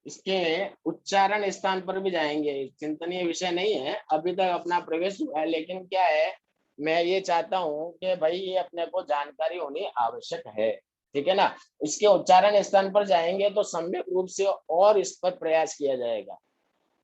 इसके उच्चारण स्थान पर भी जाएंगे। चिंतनीय विषय नहीं है, अभी तक अपना प्रवेश हुआ है, लेकिन क्या है, मैं ये चाहता हूँ कि भाई ये अपने को जानकारी होनी आवश्यक है। ठीक है ना। इसके उच्चारण स्थान पर जाएंगे तो सम्यक रूप से और इस पर प्रयास किया जाएगा।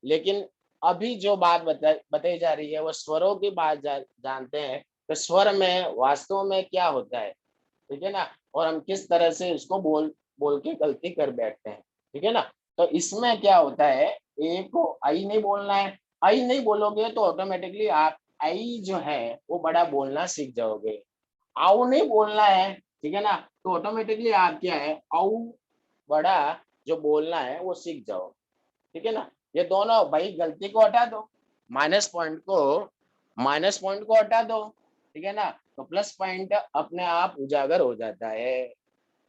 लेकिन अभी जो बात बताई जा रही है वो स्वरों की बात जानते हैं, तो स्वर में वास्तव में क्या होता है। ठीक है ना। और हम किस तरह से इसको बोल बोल के गलती कर बैठते हैं। ठीक है ना। तो इसमें क्या होता है, ए को आई नहीं बोलना है। आई नहीं बोलोगे तो ऑटोमेटिकली आप आई जो है वो बड़ा बोलना सीख जाओगे। आओ नहीं बोलना है, ठीक है ना, तो ऑटोमेटिकली आप क्या है, औ बड़ा जो बोलना है वो सीख जाओ। ठीक है ना। ये दोनों भाई गलती को हटा दो, माइनस पॉइंट को, माइनस पॉइंट को हटा दो। ठीक है ना। तो प्लस पॉइंट अपने आप उजागर हो जाता है।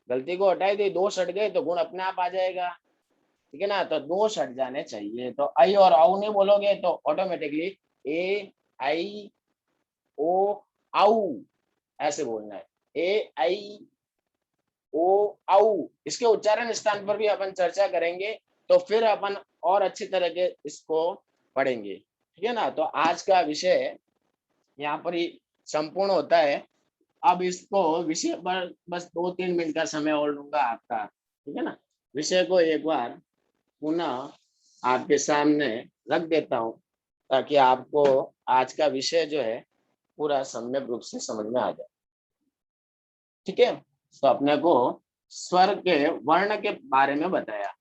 गलती को हटाई दी, दोष हट गए तो गुण अपने आप आ जाएगा। ठीक है ना। तो दोष हट जाने चाहिए। तो आई और औ नहीं बोलोगे तो ऑटोमेटिकली ए आई ओ औ ऐसे बोलना है, ए आई ओ औ। इसके उच्चारण स्थान पर भी अपन चर्चा करेंगे, तो फिर अपन और अच्छी तरह के इसको पढ़ेंगे। ठीक है ना। तो आज का विषय यहाँ पर ही संपूर्ण होता है। अब इसको विषय पर बस 2-3 मिनट का समय और लूंगा आपका, ठीक है ना। विषय को एक बार पुनः आपके सामने रख देता हूँ, ताकि आपको आज का विषय जो है पूरा सम्यक रूप से समझ में आ जाए, ठीक है। तो अपने को स्वर के वर्ण के बारे में बताया।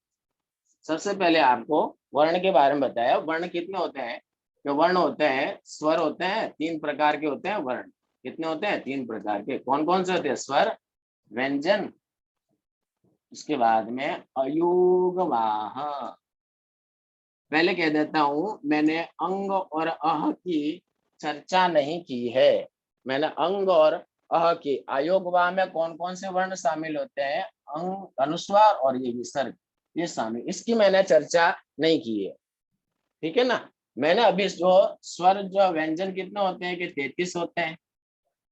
सबसे पहले आपको वर्ण के बारे में बताया। वर्ण कितने होते हैं? जो वर्ण होते हैं, स्वर होते हैं, 3 प्रकार के होते हैं वर्ण। कितने होते हैं? 3 प्रकार के। कौन कौन से होते हैं? स्वर, व्यंजन, उसके बाद में अयुग्मवाह। पहले कह देता हूं, मैंने अंग और अह की चर्चा नहीं की है। मैंने अंग और अह की, अयोगवा में कौन कौन से वर्ण शामिल होते हैं? अंग, अनुस्वार और ये विसर्ग, ये शामिल, इसकी मैंने चर्चा नहीं की है, ठीक है ना। मैंने अभी जो स्वर, जो व्यंजन कितने होते हैं कि 33 होते हैं,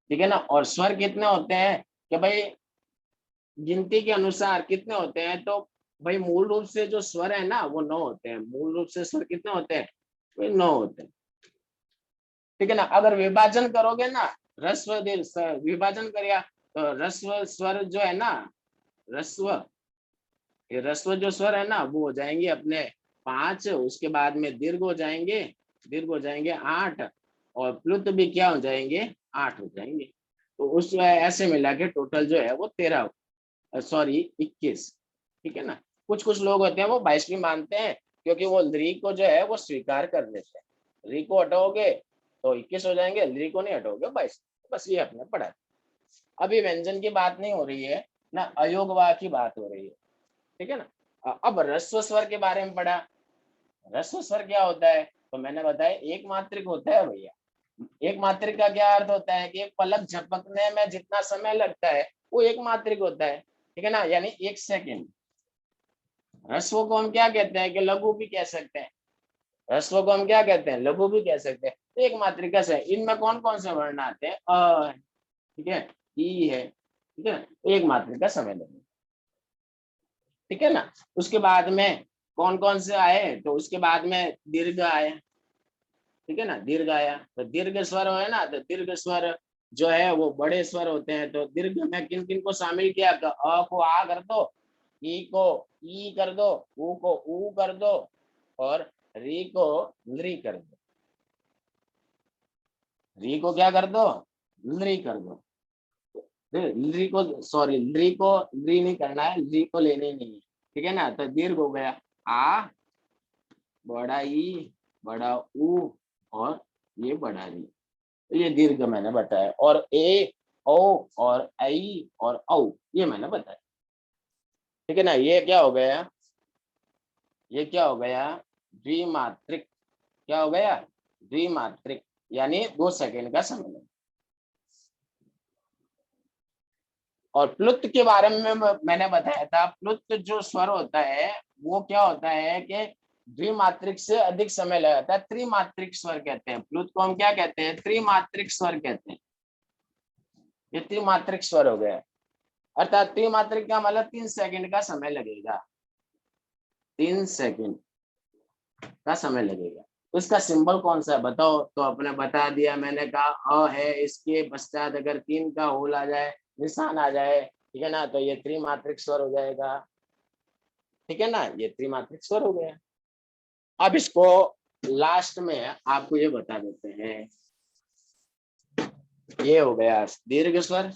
ठीक है ना। और स्वर कितने होते हैं कि भाई गिनती के अनुसार कितने होते हैं, तो भाई मूल रूप से जो स्वर है ना वो 9 होते हैं। मूल रूप से स्वर कितने होते हैं? वही 9 होते हैं, ठीक है ना। अगर विभाजन करोगे ना, ह्रस्व दीर्घ विभाजन करिया, तो ह्रस्व स्वर जो है ना, ह्रस्व, ये ह्रस्व जो स्वर है ना वो हो जाएंगे अपने 5, उसके बाद में दीर्घ हो जाएंगे, दीर्घ हो जाएंगे 8, और प्लुत भी क्या हो जाएंगे? 8 हो जाएंगे। तो उस ऐसे मिला के टोटल जो है वो 13, सॉरी 21, ठीक है ना। कुछ कुछ लोग होते हैं वो 22 भी मानते हैं, क्योंकि वो ली को जो है वो स्वीकार कर लेते हैं। ली को हटाओगे तो 21 हो जाएंगे, ली को नहीं हटाओगे 22। बस ये अपने पढ़ा। अभी व्यंजन की बात नहीं हो रही है ना, अयोगवा की बात हो रही है, ठीक है ना। अब ह्रस्व स्वर के बारे में पढ़ा। ह्रस्व स्वर क्या होता है? तो मैंने बताया एक मात्रिक होता है भैया। एक मात्रिक का क्या अर्थ होता है कि एक पलक झपकने में जितना समय लगता है वो एक मात्रिक होता है, ठीक है ना, यानी 1 सेकेंड। ह्रस्व को हम क्या कहते हैं? कि लघु भी कह सकते हैं। ह्रस्व को हम क्या कहते हैं? लघु भी कह सकते हैं। तो एक मात्रिका से इनमें कौन कौन से वर्ण आते हैं? अ है, ठीक है, ई है, ठीक है, एक मात्रिका समय लगेगा, ठीक है ना। उसके बाद में कौन कौन से आए? तो उसके बाद में दीर्घ आए, ठीक है ना, दीर्घ आया। तो दीर्घ स्वर है ना, तो दीर्घ स्वर जो है वो बड़े स्वर होते हैं। तो दीर्घ में किन किन को शामिल किया? तो अ को आ कर दो, ई को ई कर दो, ऊ को ऊ कर दो, और री को ली कर दो। री को क्या कर दो? ली कर दो। ली को, सॉरी, ली को ली नहीं करना है, ली को लेने नहीं है, ठीक है ना। तो दीर्घ हो गया आ, बड़ा ई, बड़ा ऊ, और ये बड़ा री। तो ये दीर्घ मैंने बताया। और ए, ओ, और आई, और औ, ये मैंने बताया, ठीक है ना। ये क्या हो गया? ये क्या हो गया? द्विमात्रिक। क्या हो गया? द्विमात्रिक, यानी 2 सेकंड का समय लगेगा। और प्लुत के बारे में मैंने बताया था। प्लुत जो स्वर होता है वो क्या होता है कि द्विमात्रिक से अधिक समय लगाता है। त्रिमात्रिक स्वर कहते हैं प्लुत को। हम क्या कहते हैं? त्रिमात्रिक स्वर कहते हैं। ये त्रिमात्रिक स्वर हो गया, अर्थात त्रिमात्रिक का मतलब 3 सेकंड का समय लगेगा। 3 सेकंड का समय लगेगा। तो इसका सिंबल कौन सा है बताओ? तो अपने बता दिया, मैंने कहा अ है, इसके पश्चात अगर 3 का होल आ जाए, निशान आ जाए, ठीक है ना, तो ये त्रिमात्रिक स्वर हो जाएगा, ठीक है ना। ये त्रिमात्रिक स्वर हो गया। अब इसको लास्ट में आपको ये बता देते हैं। ये हो गया दीर्घ स्वर,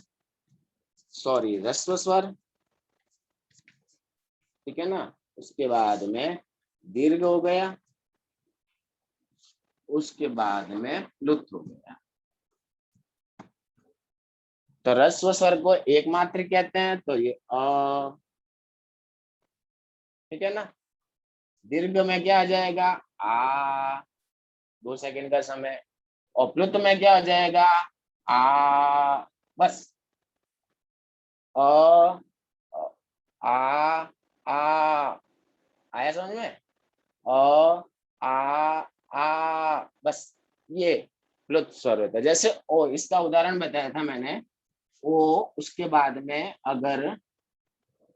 सॉरी ह्रस्व स्वर, ठीक है ना। उसके बाद में दीर्घ हो गया, उसके बाद में प्लुत हो गया। तो ह्रस्व स्वर को एक मात्रिक कहते हैं, तो ये अ, ठीक है ना। दीर्घ में क्या आ जाएगा? आ, 2 सेकंड का समय। और प्लुत में क्या हो जाएगा? आ, बस अ, आ, आ, आया समझ में? अ, आ, बस ये प्लुत स्वर होता है। जैसे ओ, इसका उदाहरण बताया था मैंने। ओ, उसके बाद में अगर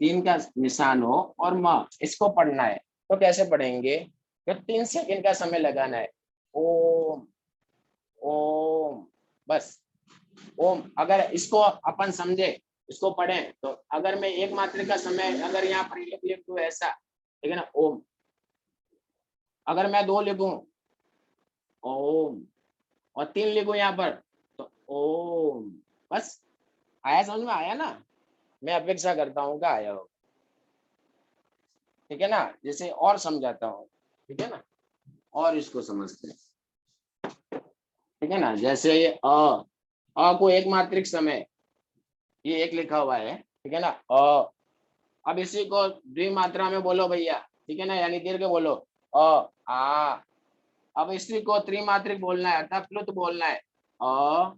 3 का निशान हो और म, इसको पढ़ना है तो कैसे पढ़ेंगे? तो 3 सेकंड का समय लगाना है। ओम, ओम, बस ओम। अगर इसको अपन समझे, इसको पढ़ें, तो अगर मैं एक मात्रा का समय अगर यहाँ पर एक लिख दूं ऐसा, ठीक है ना, ओम। अगर मैं दो लिखूं ओम, और तीन लिखूं यहाँ पर तो ओम। बस, आया समझ में, आया ना? मैं अपेक्षा करता हूँ कि आया हो, ठीक है ना। जैसे और समझाता हूँ, ठीक है ना, और इसको समझते हैं, ठीक है ना। जैसे ये अ को एक मात्रिक समय, ये एक लिखा हुआ है, ठीक है ना, अब इसी को द्विमात्रा में बोलो भैया, ठीक है ना, यानी दीर्घ बोलो, अ आ। अब इसी को त्रिमात्रिक बोलना है, अर्थात प्लुत बोलना है, अ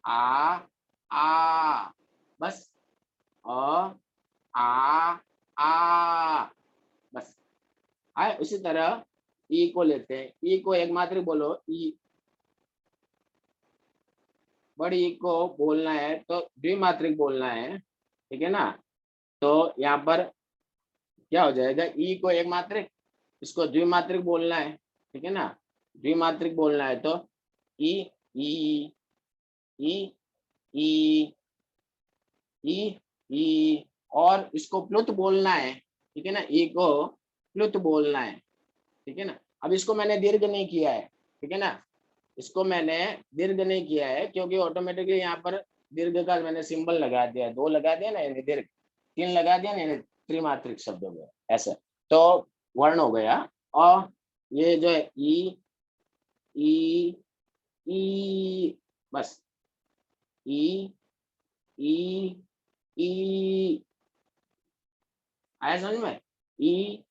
आ बस, अ आ बस। आए उसी तरह ई को लेते हैं, ई को एक मात्रिक बोलो, ई। बड़ी ई को बोलना है तो द्विमात्रिक बोलना है, ठीक है ना। तो यहाँ पर क्या हो जाएगा, ई को एक मात्रिक, इसको द्विमात्रिक बोलना है, ठीक है ना, द्विमात्रिक बोलना है तो ई ई ई ई ई ई। और इसको प्लुत बोलना है, ठीक है ना, ई को प्लुत बोलना है, ठीक है ना। अब इसको मैंने दीर्घ नहीं किया है, ठीक है ना, इसको मैंने दीर्घ नहीं किया है क्योंकि ऑटोमेटिकली यहाँ पर दीर्घ का मैंने सिंबल लगा दिया, दो लगा दिया ना, यानी दीर्घ, तीन लगा दिया ना, यानी त्रिमात्रिक शब्द हो गया ऐसा। तो वर्ण हो गया, और ये जो है ई ई ई बस, ई ई ई। आया समझ में? ई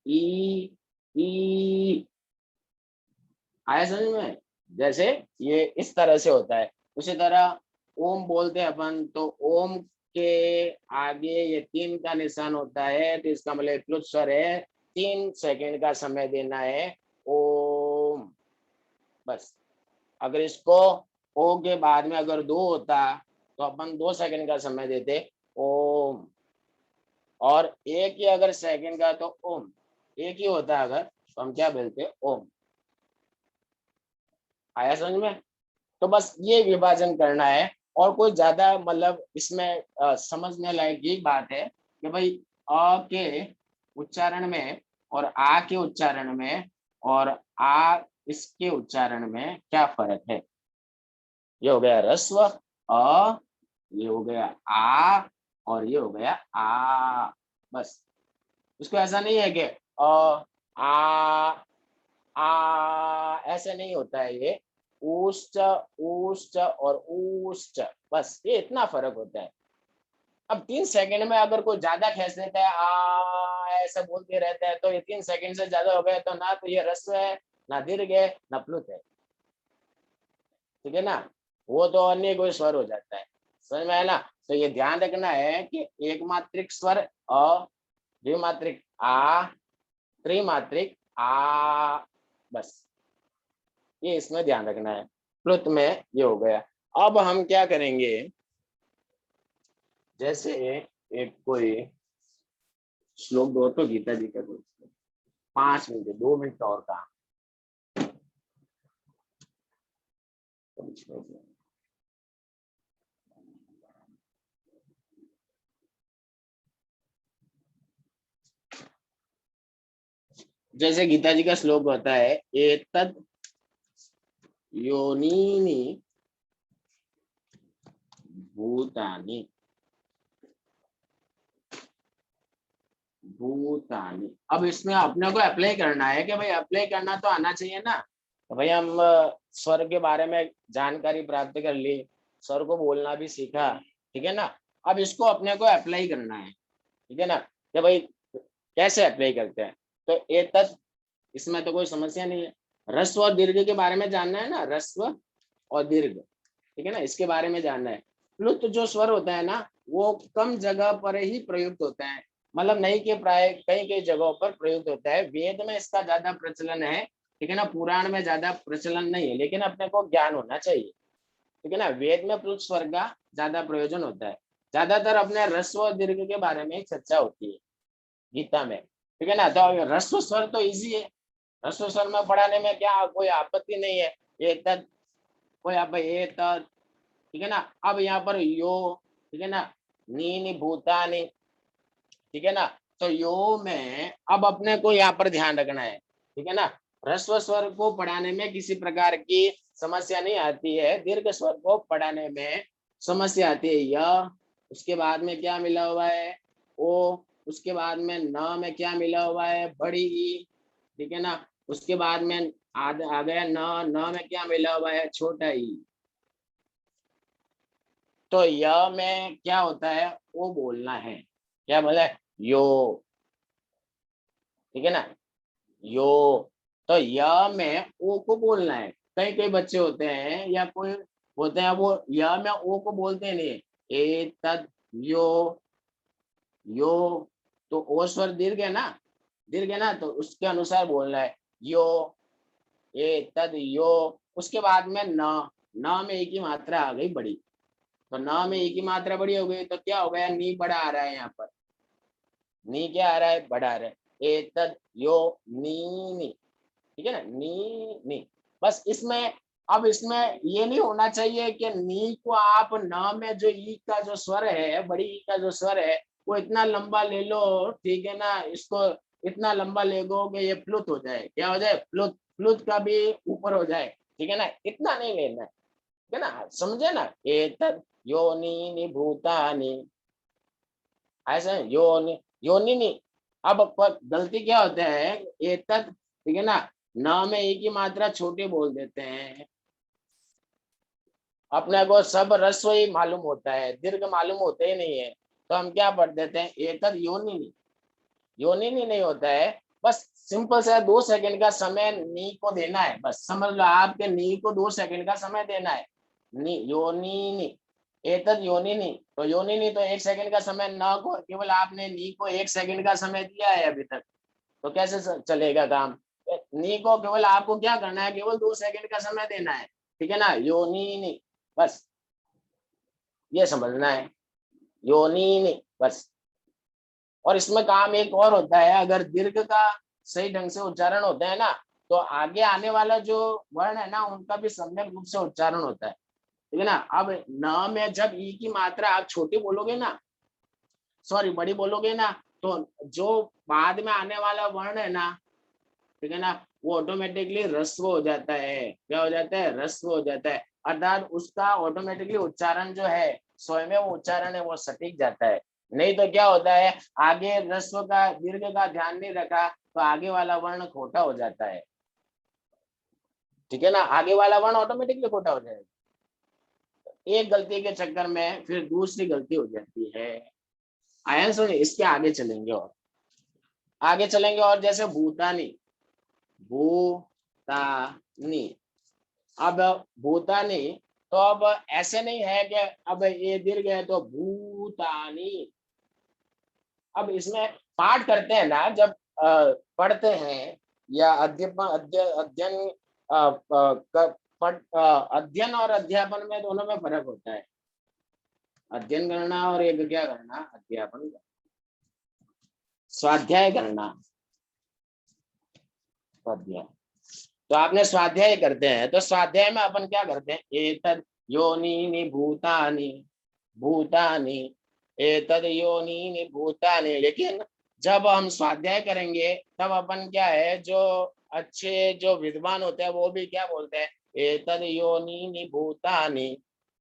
ई ई। आया समझ में? जैसे ये इस तरह से होता है। उसी तरह ओम बोलते हैं अपन, तो ओम के आगे ये तीन का निशान होता है, तो इसका मतलब प्लुत स्वर है, 3 सेकंड का समय देना है, ओम बस। अगर इसको ओ के बाद में अगर दो होता तो अपन 2 सेकंड का समय देते, ओम। और एक ही अगर सेकंड का तो ओम, एक ही होता अगर तो हम क्या बोलते, ओम। आया समझ में? तो बस ये विभाजन करना है, और कोई ज्यादा मतलब इसमें समझने लायक यही बात है कि भाई अ के उच्चारण में और आ के उच्चारण में और आ इसके उच्चारण में क्या फर्क है। ये हो गया रस्व अ, ये हो गया आ, और ये हो गया आ बस। इसको ऐसा नहीं है कि आ ऐसे नहीं होता है ये, ऊष्ट ऊष्ट और ऊष्ट, बस ये इतना फर्क होता है। अब 3 सेकंड में अगर कोई ज्यादा खींच लेता है आ ऐसा बोलते रहता है, तो ये 3 सेकंड से ज्यादा हो गए तो ना तो ये ह्रस्व है, ना दीर्घ है, ना प्लुत है, ठीक है ना। वो तो अन्य कोई स्वर हो जाता है, समझ में आया ना। तो ये ध्यान रखना है कि एक मात्रिक स्वर अ, द्विमात्रिक आ, त्रिमात्रिक आ बस, ये इसमें ध्यान रखना है। प्लुत में ये हो गया। अब हम क्या करेंगे, जैसे एक कोई श्लोक दो तो गीता जी का, 5 मिनट 2 मिनट और का। जैसे गीता जी का श्लोक होता है, एतद योनीनि भूतानि भूतानि। अब इसमें अपने को अप्लाई करना है कि भाई अप्लाई करना तो आना चाहिए ना। तो भाई हम स्वर के बारे में जानकारी प्राप्त कर ली, स्वर को बोलना भी सीखा, ठीक है ना। अब इसको अपने को अप्लाई करना है, ठीक है ना, कि भाई कैसे अप्लाई करते हैं। तो एतत्, इसमें तो कोई समस्या नहीं है। ह्रस्व और दीर्घ के बारे में जानना है ना, ह्रस्व और दीर्घ, ठीक है ना, इसके बारे में जानना है। प्लुत जो स्वर होता है ना, वो कम जगह पर ही प्रयुक्त होता है, मतलब नहीं कि प्राय कई कई जगहों पर प्रयुक्त होता है। वेद में इसका ज्यादा प्रचलन है, ठीक है ना, पुराण में ज्यादा प्रचलन नहीं है, लेकिन अपने को ज्ञान होना चाहिए, ठीक है ना। वेद में प्लुत स्वर का ज्यादा प्रयोजन होता है। ज्यादातर अपने ह्रस्व और दीर्घ के बारे में चर्चा होती है गीता में, ठीक है ना। तो ह्रस्व स्वर तो इजी है, ह्रस्व स्वर में पढ़ाने में क्या कोई आपत्ति नहीं है। ये तद, कोई आप ये तद ठीक है ना। अब यहाँ पर यो, ठीक है ना, नी नी भूतानी, ठीक है ना। तो यो में अब अपने को यहाँ पर ध्यान रखना है, ठीक है ना। ह्रस्व स्वर को पढ़ाने में किसी प्रकार की समस्या नहीं आती है, दीर्घ स्वर को पढ़ाने में समस्या आती है। य, उसके बाद में क्या मिला हुआ है, ओ, उसके बाद में न में क्या मिला हुआ है, बड़ी ई, ठीक है ना। उसके बाद में आ गया न में क्या मिला हुआ है, छोटा ई। तो य में क्या होता है, ओ बोलना है, क्या बोला है, यो, ठीक है ना, यो। तो य में ओ को बोलना है। कई कई बच्चे होते हैं या कोई होते हैं, वो य में ओ को बोलते नहीं है। ए तद यो, यो, तो ओ स्वर दीर्घ है ना, दीर्घ है ना, तो उसके अनुसार बोलना है, यो, ए तद यो। उसके बाद में न में एक ही मात्रा आ गई बड़ी, तो न में एक ही मात्रा बड़ी हो गई, तो क्या हो गया, नी बड़ा आ रहा है यहाँ पर, नी क्या आ रहा है, बड़ा आ रहा है। ए तद यो नी नी, ठीक है ना, नी नी। बस इसमें, अब इसमें ये नहीं होना चाहिए कि नी को आप न में जो ई का जो स्वर है, बड़ी ई का जो स्वर है, वो इतना लंबा ले लो, ठीक है ना, इसको इतना लंबा ले लो कि ये प्लुत हो जाए, क्या हो जाए, प्लुत, प्लुत का भी ऊपर हो जाए, ठीक है ना, इतना नहीं लेना है, ठीक है ना, समझे ना। एतद योनि नि भूतानि, ऐसा योनि, योनि नहीं। अब गलती क्या होता है, एतद, ठीक है ना, न में एक ही मात्रा छोटी बोल देते हैं, अपने को सब रस्व ही मालूम होता है, दीर्घ मालूम होते ही नहीं है, तो हम क्या पढ़ देते हैं, एतद योनि, योनि नहीं होता है। बस सिंपल से 2 सेकंड का समय नी को देना है, बस समझ लो, आपके नी को 2 सेकंड का समय देना है। नी योनि नी, एतद योनि नी, तो योनि नी, तो 1 सेकंड का समय, न को केवल आपने नी को 1 सेकंड का समय दिया है अभी तक, तो कैसे चलेगा काम। नी को केवल आपको क्या करना है, केवल 2 सेकंड का समय देना है, ठीक है ना, योनि नी, बस ये समझना है, योनि नी, बस। और इसमें काम एक और होता है, अगर दीर्घ का सही ढंग से उच्चारण होता है ना, तो आगे आने वाला जो वर्ण है ना, उनका भी सम्यक रूप से उच्चारण होता है, ठीक है ना। अब न में जब ई की मात्रा आप छोटी बोलोगे ना, सॉरी बड़ी बोलोगे ना, तो जो बाद में आने वाला वर्ण है ना, ठीक है ना, वो ऑटोमेटिकली ह्रस्व हो जाता है, क्या हो जाता है, ह्रस्व हो जाता है, अर्थात उसका ऑटोमेटिकली उच्चारण जो है, स्वयं वो उच्चारण है, वो सटीक जाता है। नहीं तो क्या होता है, आगे ह्रस्व का दीर्घ का ध्यान नहीं रखा, तो आगे वाला वर्ण खोटा हो जाता है, ठीक है ना, आगे वाला वर्ण ऑटोमेटिकली खोटा हो जाएगा। एक गलती के चक्कर में फिर दूसरी गलती हो जाती है। आया सुनिए, इसके आगे चलेंगे, और आगे चलेंगे, और जैसे भूतानी, भूतानी, अब भूतानी, तो अब ऐसे नहीं है कि अब ये दीर्घ है तो भूतानी। अब इसमें पाठ करते हैं ना, जब पढ़ते हैं या अध्ययन, अध्ययन और अध्यापन में, दोनों में फर्क होता है, अध्ययन करना और एक क्या करना, अध्यापन करना, स्वाध्याय करना, स्वाध्याय। तो आपने स्वाध्याय करते हैं, तो स्वाध्याय में अपन क्या करते हैं, एतद योनीनि भूतानि, भूतानि, एतद योनीनि भूतानि। लेकिन जब हम स्वाध्याय करेंगे, तब अपन क्या है, जो अच्छे जो विद्वान होते हैं, वो भी क्या बोलते हैं, एतद योनीनि भूतानि,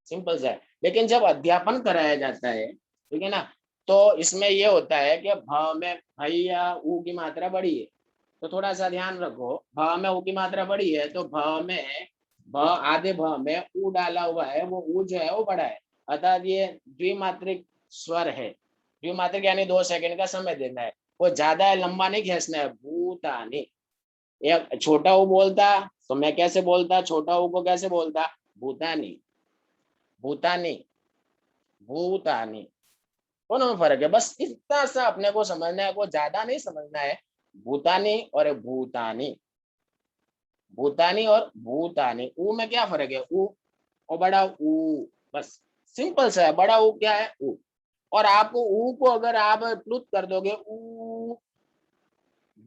सिंपल सा है। लेकिन जब अध्यापन कराया जाता है, ठीक है ना, तो इसमें ये होता है कि भ में भैया ऊ की मात्रा बड़ी है, तो थोड़ा सा ध्यान रखो, भ में ऊ की मात्रा बड़ी है, तो भ में, भ आधे भ में ऊ डाला हुआ है, वो ऊ जो है वो बड़ा है, अर्थात ये द्विमात्रिक स्वर है। द्विमात्रिक यानी 2 सेकंड का समय देना है, वो ज्यादा लंबा नहीं खींचना है, भूतानी। एक छोटा ऊ बोलता, तो मैं कैसे बोलता, छोटा ऊ को कैसे बोलता, भूतानी, भूतानी, भूतानी, दोनों में फर्क है। बस इतना सा अपने को समझना है, को ज्यादा नहीं समझना है। भूतानी और भूतानी, भूतानी और भूतानी, ऊ में क्या फर्क है, ऊ और बड़ा ऊ, बस सिंपल सा है, बड़ा ऊ क्या है, ऊ। और आपको ऊ को अगर आप प्लुत कर दोगे, ऊ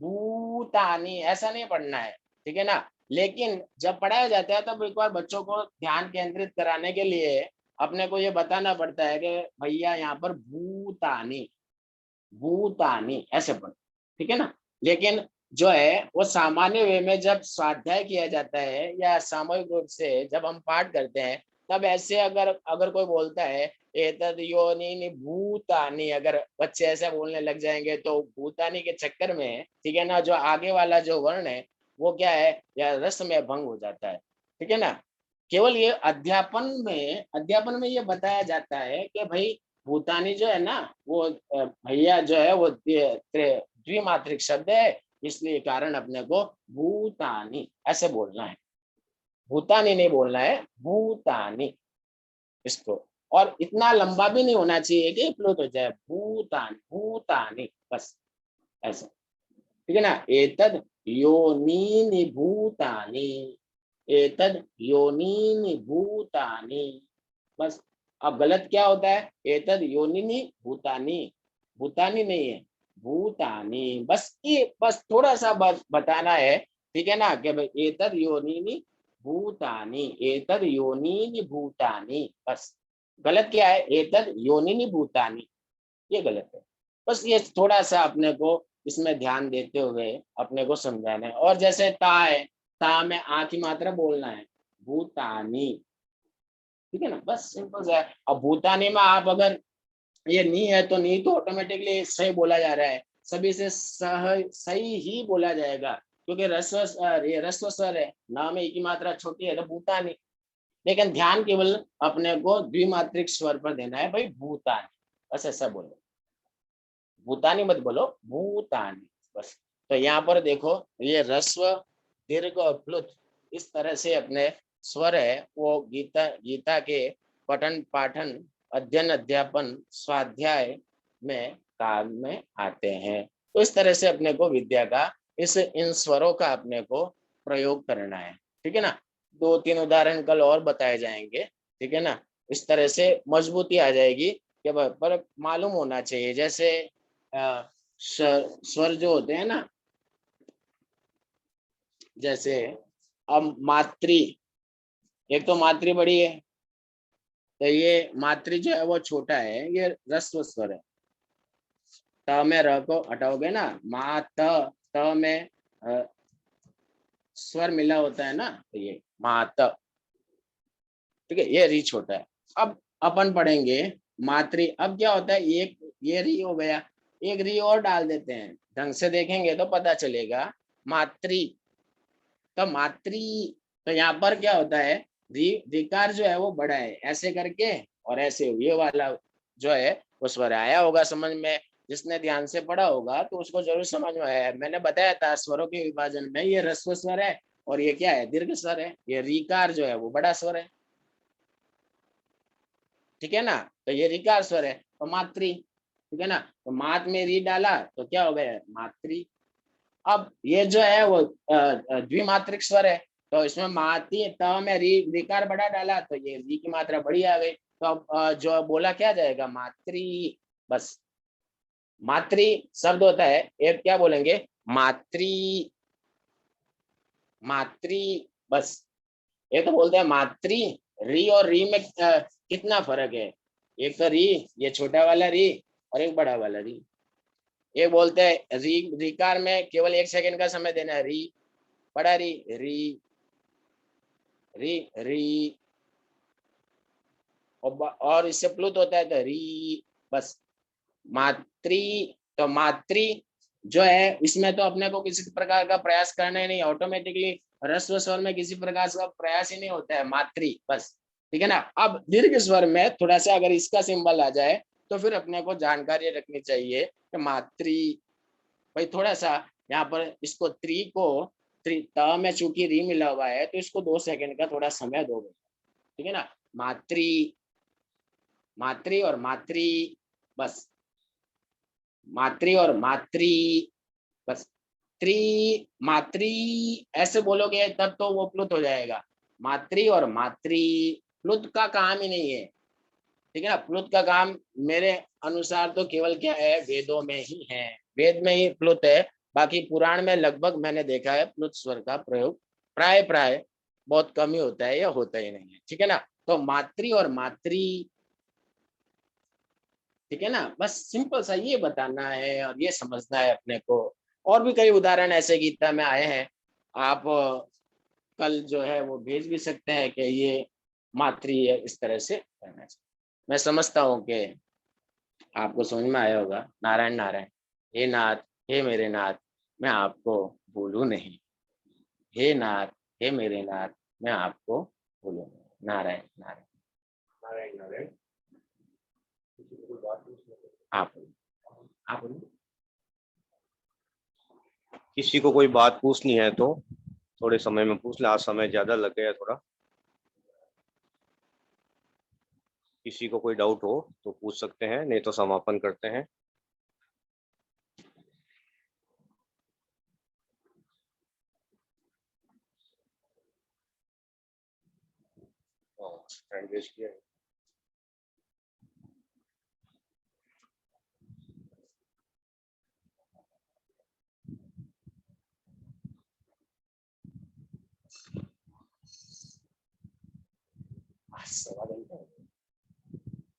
भूतानी, ऐसा नहीं पढ़ना है, ठीक है ना। लेकिन जब पढ़ाया जाता है, तब एक बार बच्चों को ध्यान केंद्रित कराने के लिए अपने को ये बताना पड़ता है कि भैया यहाँ पर भूतानी, भूतानी ऐसे पढ़, ठीक है ना। लेकिन जो है वो सामान्य वे में जब स्वाध्याय किया जाता है या सामूहिक रूप से जब हम पाठ करते हैं, तब ऐसे अगर अगर कोई बोलता है एतद योनिनि भूतानि, अगर बच्चे ऐसे बोलने लग जाएंगे तो भूतानी के चक्कर में, ठीक है ना, जो आगे वाला जो वर्ण है वो क्या है, या रस में भंग हो जाता है, ठीक है ना। केवल ये अध्यापन में ये बताया जाता है कि भाई भूतानी जो है ना वो भैया जो है वो द्विमात्रिक शब्द है, इसलिए कारण अपने को भूतानी ऐसे बोलना है, भूतानी नहीं बोलना है, भूतानी इसको। और इतना लंबा भी नहीं होना चाहिए कि प्लुत हो जाए, भूतानी भूतानी बस ऐसा, ठीक है ना। एतद योनीनि भूतानि, एतद योनीनि भूतानि, बस। अब गलत क्या होता है, एतद योनिनी भूतानी, भूतानी नहीं है, भूतानी, बस ये बस थोड़ा सा बताना है, ठीक है ना, कि भाई एतद योनिनी भूतानी, एतद योनिनी भूतानी, बस। गलत क्या है, एतद योनिनी भूतानी, ये गलत है। बस ये थोड़ा सा अपने को इसमें ध्यान देते हुए अपने को समझाना है। और जैसे ता है, ता में आ की मात्रा बोलना है, भूतानी, ठीक है ना, बस सिंपल सा है। अब भूतानी में आप अगर ये नी है तो नी तो ऑटोमेटिकली सही बोला जा रहा है, सभी से सही ही बोला जाएगा, क्योंकि ये रस्व स्वर है, ना में की मात्रा छोटी है तो भूतानी। लेकिन ध्यान केवल अपने को द्विमात्रिक स्वर पर देना है, भाई भूतानी, बस ऐसा बोलो, भूतानी मत बोलो, भूतानी बस। तो यहाँ पर देखो ये रस्व दीर्घ और प्लुत इस तरह से अपने स्वर है वो गीता गीता के पठन पाठन अध्ययन अध्यापन स्वाध्याय में काम में आते हैं। तो इस तरह से अपने को विद्या का इन स्वरों का अपने को प्रयोग करना है, ठीक है ना। 2-3 उदाहरण कल और बताए जाएंगे, ठीक है ना। इस तरह से मजबूती आ जाएगी कि पर मालूम होना चाहिए। जैसे स्वर जो होते हैं ना, जैसे अब मातृ, एक तो मातृ बड़ी है, तो ये मातृ जो है वो छोटा है, ये रस्व स्वर है। त में र को हटाओगे ना, मात त में स्वर मिला होता है ना, तो ये मात, ठीक है, ये री छोटा है। अब अपन पढ़ेंगे मातृ, अब क्या होता है, एक ये री हो गया, एक री और डाल देते हैं, ढंग से देखेंगे तो पता चलेगा मातृ। तो मातृ, तो यहाँ पर क्या होता है, रिकार जो है वो बड़ा है ऐसे करके, और ऐसे ये वाला जो है वो स्वर आया होगा समझ में, जिसने ध्यान से पढ़ा होगा तो उसको जरूर समझ में आया है। मैंने बताया था स्वरों के विभाजन में ये ह्रस्व स्वर है और ये क्या है, दीर्घ स्वर है, ये रिकार जो है वो बड़ा स्वर है, ठीक है ना। तो ये रिकार स्वर है तो मातृ, ठीक है ना। तो मात में री डाला तो क्या हो गया, मातृ। अब ये जो है वो द्विमात्रिक स्वर है, तो इसमें माती त में री रिकार बड़ा डाला तो ये री की मात्रा बड़ी आ गई, तो अब जो बोला क्या जाएगा, मातृ, बस। मातृ शब्द होता है एक, क्या बोलेंगे, मातृ, मातृ, बस। एक तो बोलते हैं मातृ, री और री में कितना फर्क है, एक तो री, ये छोटा वाला री और एक बड़ा वाला री। एक बोलते हैं री, रिकार में केवल 1 सेकंड का समय देना है, री बड़ा री, री री री, और इससे प्लुत होता है तो री, बस। मातृ, तो मातृ जो है इसमें तो अपने को किसी प्रकार का प्रयास करना ही नहीं, ऑटोमेटिकली ह्रस्व स्वर में किसी प्रकार का प्रयास ही नहीं होता है, मातृ, बस, ठीक है ना। अब दीर्घ स्वर में थोड़ा सा अगर इसका सिंबल आ जाए तो फिर अपने को जानकारी रखनी चाहिए कि मातृ, भाई थोड़ा सा यहाँ पर इसको त्रि को त में चूंकि री मिला हुआ है तो इसको 2 सेकंड का थोड़ा समय दोगे, ठीक है ना। मातृ, मातृ और मातृ, बस। मातृ और मातृ, बस। त्रि, मातृ ऐसे बोलोगे तब तो वो प्लुत हो जाएगा, मातृ और मातृ, प्लुत का काम ही नहीं है, ठीक है ना। प्लुत का काम मेरे अनुसार तो केवल क्या है, वेदों में ही है, वेद में ही प्लुत है। बाकी पुराण में लगभग मैंने देखा है प्लुत स्वर का प्रयोग प्राय प्राय बहुत कम ही होता है या होता ही नहीं है, ठीक है ना। तो मातृ और मातृ, ठीक है ना, बस सिंपल सा ये बताना है और ये समझना है अपने को। और भी कई उदाहरण ऐसे गीता में आए हैं, आप कल जो है वो भेज भी सकते हैं कि ये मातृ है, इस तरह से कहना चाहिए। मैं समझता हूँ कि आपको समझ में आया होगा। नारायण नारायण। हे नाथ, हे मेरे नाथ, मैं आपको भूलूं नहीं। हे नाथ, हे मेरे नाथ, मैं आपको भूलूं नहीं। नारायण नारायण। नारायण नारायण। किसी को कोई बात पूछनी है? आप आप किसी को कोई बात पूछनी है तो थोड़े समय में पूछ ले, आज समय ज्यादा लग गया थोड़ा। किसी को कोई डाउट हो तो पूछ सकते हैं, नहीं तो समापन करते हैं। टाइम वेस्ट किया है।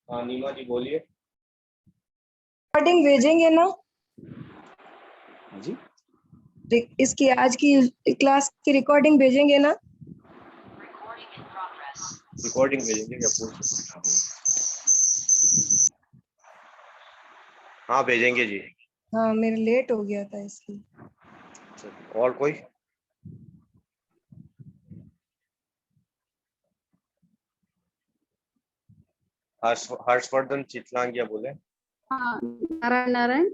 हाँ नीमा जी बोलिए। रिकॉर्डिंग भेजेंगे ना जी, इसकी आज की क्लास की रिकॉर्डिंग भेजेंगे ना? रिकॉर्डिंग भेजेंगे क्या? पूछ सकते हैं। हाँ भेजेंगे जी। हाँ, मेरे लेट हो गया था इसलिए। और कोई? हर्षवर्धन चितलांगिया बोले। हाँ, नारायण नारायण।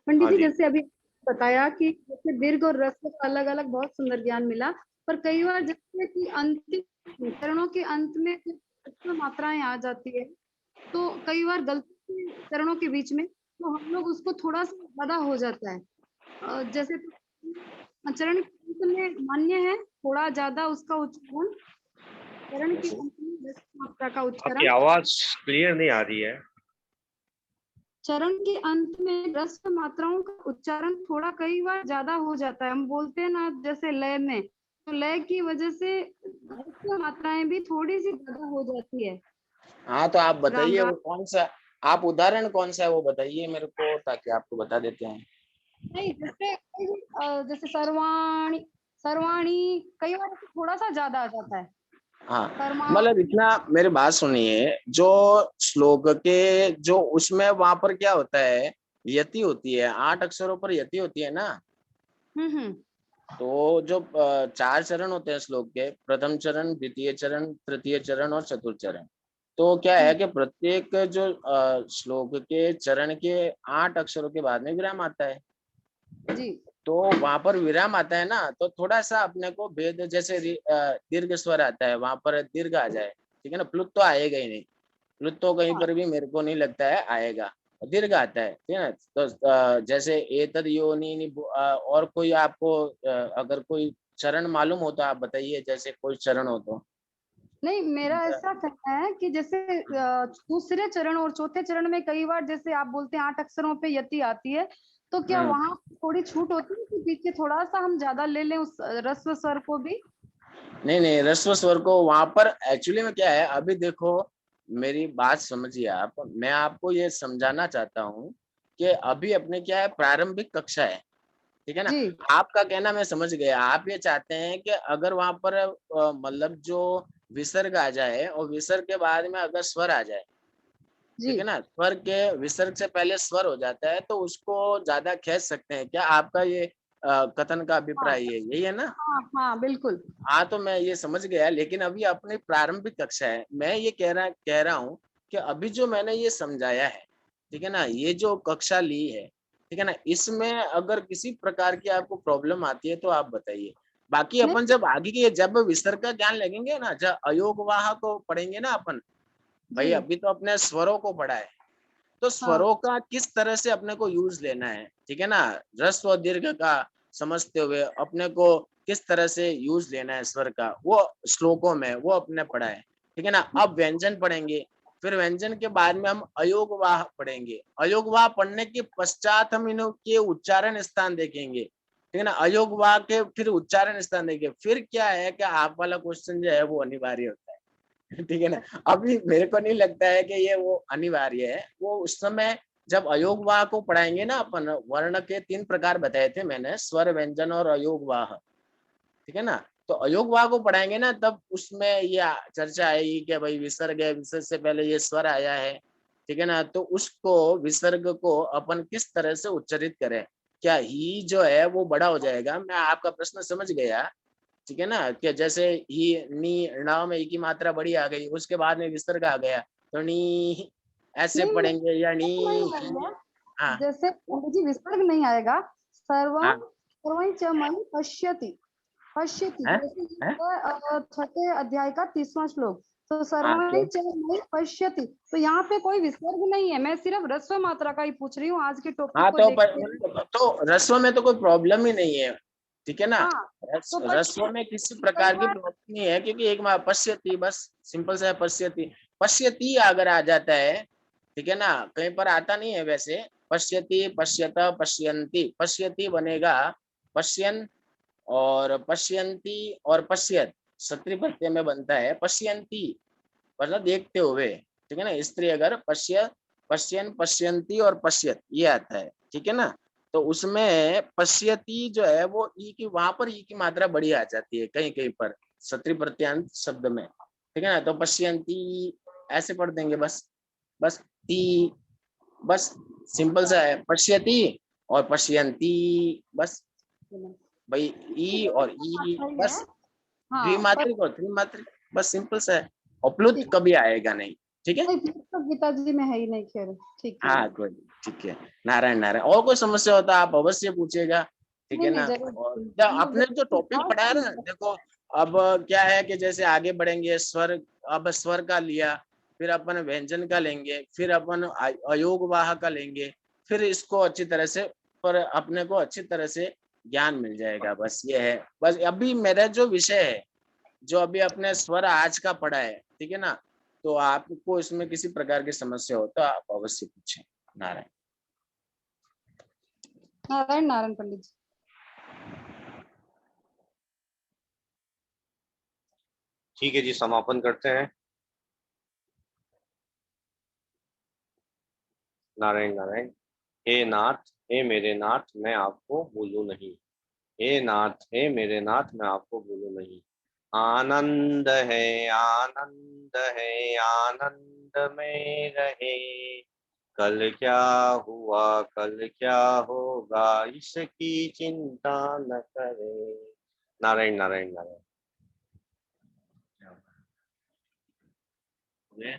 पंडित हाँ जी, जी। जैसे अभी बताया कि जैसे दीर्घ और ह्रस्व का अलग अलग बहुत सुंदर ज्ञान मिला, पर कई बार जैसे कि अंतिम चरणों के अंत में जब मात्राएं आ जाती है तो कई बार गलती से चरणों के बीच में तो हम लोग उसको थोड़ा सा ज्यादा हो जाता है। जैसे तो चरण के अंत में मान्य है थोड़ा ज्यादा उसका उच्चारण, चरण के अंत में ह्रस्व मात्रा का आपकी उच्चारण, आवाज क्लियर नहीं आ रही है। चरण के अंत में ह्रस्व मात्राओं का उच्चारण थोड़ा कई बार ज्यादा हो जाता है। हम बोलते हैं ना जैसे लय में, तो लय की वजह से ह्रस्व मात्राएं भी थोड़ी सी ज्यादा हो जाती है। हाँ तो आप राम बताइए राम। वो कौन सा, आप उदाहरण कौन सा है वो बताइए मेरे को, ताकि आपको बता देते हैं। नहीं, जैसे सर्वाणी, सर्वाणी कई बार थोड़ा सा ज्यादा आ जाता है। हाँ, कर्मा। मतलब इतना मेरी बात सुनिए, जो श्लोक के जो उसमें वहां पर क्या होता है, यति होती है, 8 अक्षरों पर यति होती है ना। हम्म। तो जो 4 चरण होते हैं श्लोक के, प्रथम चरण, द्वितीय चरण, तृतीय चरण और चतुर्थ चरण। तो क्या है कि प्रत्येक जो श्लोक के चरण के 8 अक्षरों के बाद में विराम आता है। जी। तो वहां पर विराम आता है ना, तो थोड़ा सा अपने को भेद, जैसे दीर्घ स्वर आता है वहां पर दीर्घ आ जाए, ठीक है ना, प्लुत तो आएगा ही नहीं। प्लुत तो कहीं पर भी मेरे को नहीं लगता है आएगा, दीर्घ आता है, ठीक है ना। तो जैसे एतद योनि और कोई आपको अगर कोई चरण मालूम हो तो आप बताइए, जैसे कोई चरण हो तो। नहीं, मेरा ऐसा कहना है कि जैसे दूसरे चरण और चौथे चरण में कई बार जैसे आप बोलते हैं 8 अक्षरों पे यति आती है, तो क्या वहां थोड़ी छूट होती है कि पीछे थोड़ा सा हम ज्यादा ले लें उस ह्रस्व स्वर को भी? नहीं नहीं, ह्रस्व स्वर को वहां पर एक्चुअली में क्या है, अभी देखो मेरी बात समझिए आप, मैं आपको ये समझाना चाहता हूँ कि अभी अपने क्या है, प्रारंभिक कक्षा है, ठीक है ना। जी आपका कहना मैं समझ गया, आप ये चाहते हैं कि अगर वहां पर मतलब जो विसर्ग आ जाए और विसर्ग के बाद में अगर स्वर आ जाए, जी। ठीक है ना, स्वर के विसर्ग से पहले स्वर हो जाता है तो उसको ज्यादा खींच सकते हैं क्या, आपका ये कथन का हाँ अभिप्राय यही है ना। हाँ हाँ, बिल्कुल। हाँ तो मैं ये समझ गया, लेकिन अभी अपनी प्रारंभिक कक्षा है, मैं ये कह रहा हूँ कि अभी जो मैंने ये समझाया है, ठीक है ना, ये जो कक्षा ली है, ठीक है ना, इसमें अगर किसी प्रकार की आपको प्रॉब्लम आती है तो आप बताइए। बाकी अपन नहीं। जब आगे के जब विसर्ग का ज्ञान लगेंगे ना, जब अयोगवाह को पढ़ेंगे ना अपन, भाई जी। अभी तो अपने स्वरों को पढ़ा है, तो हाँ स्वरों का किस तरह से अपने को यूज लेना है, ठीक है ना, ह्रस्व और दीर्घ का समझते हुए अपने को किस तरह से यूज लेना है स्वर का, वो श्लोकों में वो अपने पढ़ा है, ठीक है ना। अब व्यंजन पढ़ेंगे, फिर व्यंजन के बाद में हम अयोगवाह पढ़ेंगे, अयोगवाह पढ़ने के पश्चात हम इनके उच्चारण स्थान देखेंगे, ठीक है ना। अयोग वाक के फिर उच्चारण स्थान देखिए, फिर क्या है कि आप वाला क्वेश्चन जो है वो अनिवार्य होता है। ठीक है ना। अभी मेरे को नहीं लगता है कि ये वो अनिवार्य है, वो उस समय जब अयोग वाह को पढ़ाएंगे ना अपन, वर्ण के 3 प्रकार बताए थे मैंने, स्वर, व्यंजन और अयोग वाह। ठीक है ना। तो अयोग वाह को पढ़ाएंगे ना, तब उसमें ये चर्चा आएगी कि भाई विसर्ग है, विसर्ग से पहले ये स्वर आया है। ठीक है ना। तो उसको विसर्ग को अपन किस तरह से उच्चारित करें, क्या ही जो है वो बड़ा हो जाएगा। मैं आपका प्रश्न समझ गया। ठीक है ना, कि जैसे ही नी ण में ई की मात्रा बड़ी आ गई, उसके बाद में विसर्ग आ गया, तो नी ऐसे नहीं, पढ़ेंगे या नी नहीं ही। आएगा। हाँ जैसे जी विसर्ग नहीं आएगा। सर्वम हाँ सर्वं च मयि पश्यति। पश्यति है, जैसे ये है? है, छठे अध्याय का 30वां श्लोक। तो हाँ सर्वं च मयि पश्यति, तो यहाँ पे कोई विसर्ग नहीं है। मैं सिर्फ ह्रस्व मात्रा का ही पूछ रही हूँ आज के टॉपिक हाँ, को तो देखते हुए। तो रस्व में तो कोई प्रॉब्लम ही नहीं है। ठीक है ना। हाँ, तो रस्व में किसी कई प्रकार की बार प्रॉब्लम नहीं है, क्योंकि एक बार पश्यति, बस सिंपल सा है, पश्यति। पश्यति अगर आ जाता है, ठीक है ना, कहीं पर आता नहीं है वैसे। पश्यति, पश्यत, पश्यन्ति, पश्यति बनेगा पश्यन, और पश्यन्ति और पश्यत क्षत्रिय प्रत्यय में बनता है। पश्यन्ति मतलब देखते हुए। ठीक है ना। स्त्री अगर पश्य, पश्यन, पश्यन्ति और पश्यत ये आता है। ठीक है ना। तो उसमें पश्यति जो है वो ई की, वहां पर ई की मात्रा बड़ी आ जाती है कहीं कहीं पर क्षत्रिय प्रत्यांत शब्द में। ठीक है ना। तो पश्यन्ति ऐसे पढ़ देंगे, बस। बस ती, बस सिंपल सा है, पश्यति और पश्यन्ति, बस भाई, ई और ई, सही है। बस। हाँ, पर द्विमात्रिक और त्रिमात्रिक, बस सिंपल सा है। और प्लुत ठीक कभी आएगा नहीं। ठीक है। है। तो गीता जी में है ही नहीं, खैर ठीक है। हाँ कोई नहीं, ठीक है। नारायण नारायण। और कोई समस्या होता है आप अवश्य पूछिएगा। ठीक नहीं है नहीं, ना। जरूर और मैं आपने जो टॉपिक जरूर पढ़ाया ना, देखो अब क्या है कि जैसे आगे बढ़ेंगे स्वर, अब स्वर का लिया, फिर अपन व्यंजन का लेंगे, फिर अपन अयोग वाह का लेंगे, फिर इसको अच्छी तरह से, पर अपने को अच्छी तरह से ज्ञान मिल जाएगा। बस ये है। बस अभी मेरा जो विषय है, जो अभी अपने स्वर आज का पढ़ा है, ठीक है ना, तो आपको इसमें किसी प्रकार की समस्या हो तो आप अवश्य पूछें। नारायण। नारायण नारायण पंडित जी। ठीक है जी, समापन करते हैं। नारायण नारायण। हे नाथ, हे मेरे नाथ, मैं आपको भूलूं नहीं। हे नाथ, हे मेरे नाथ, मैं आपको भूलूं नहीं। आनंद है, आनंद है, आनंद में रहे। कल क्या हुआ, कल क्या होगा, इसकी चिंता न करे। नारायण नारायण नारायण। ये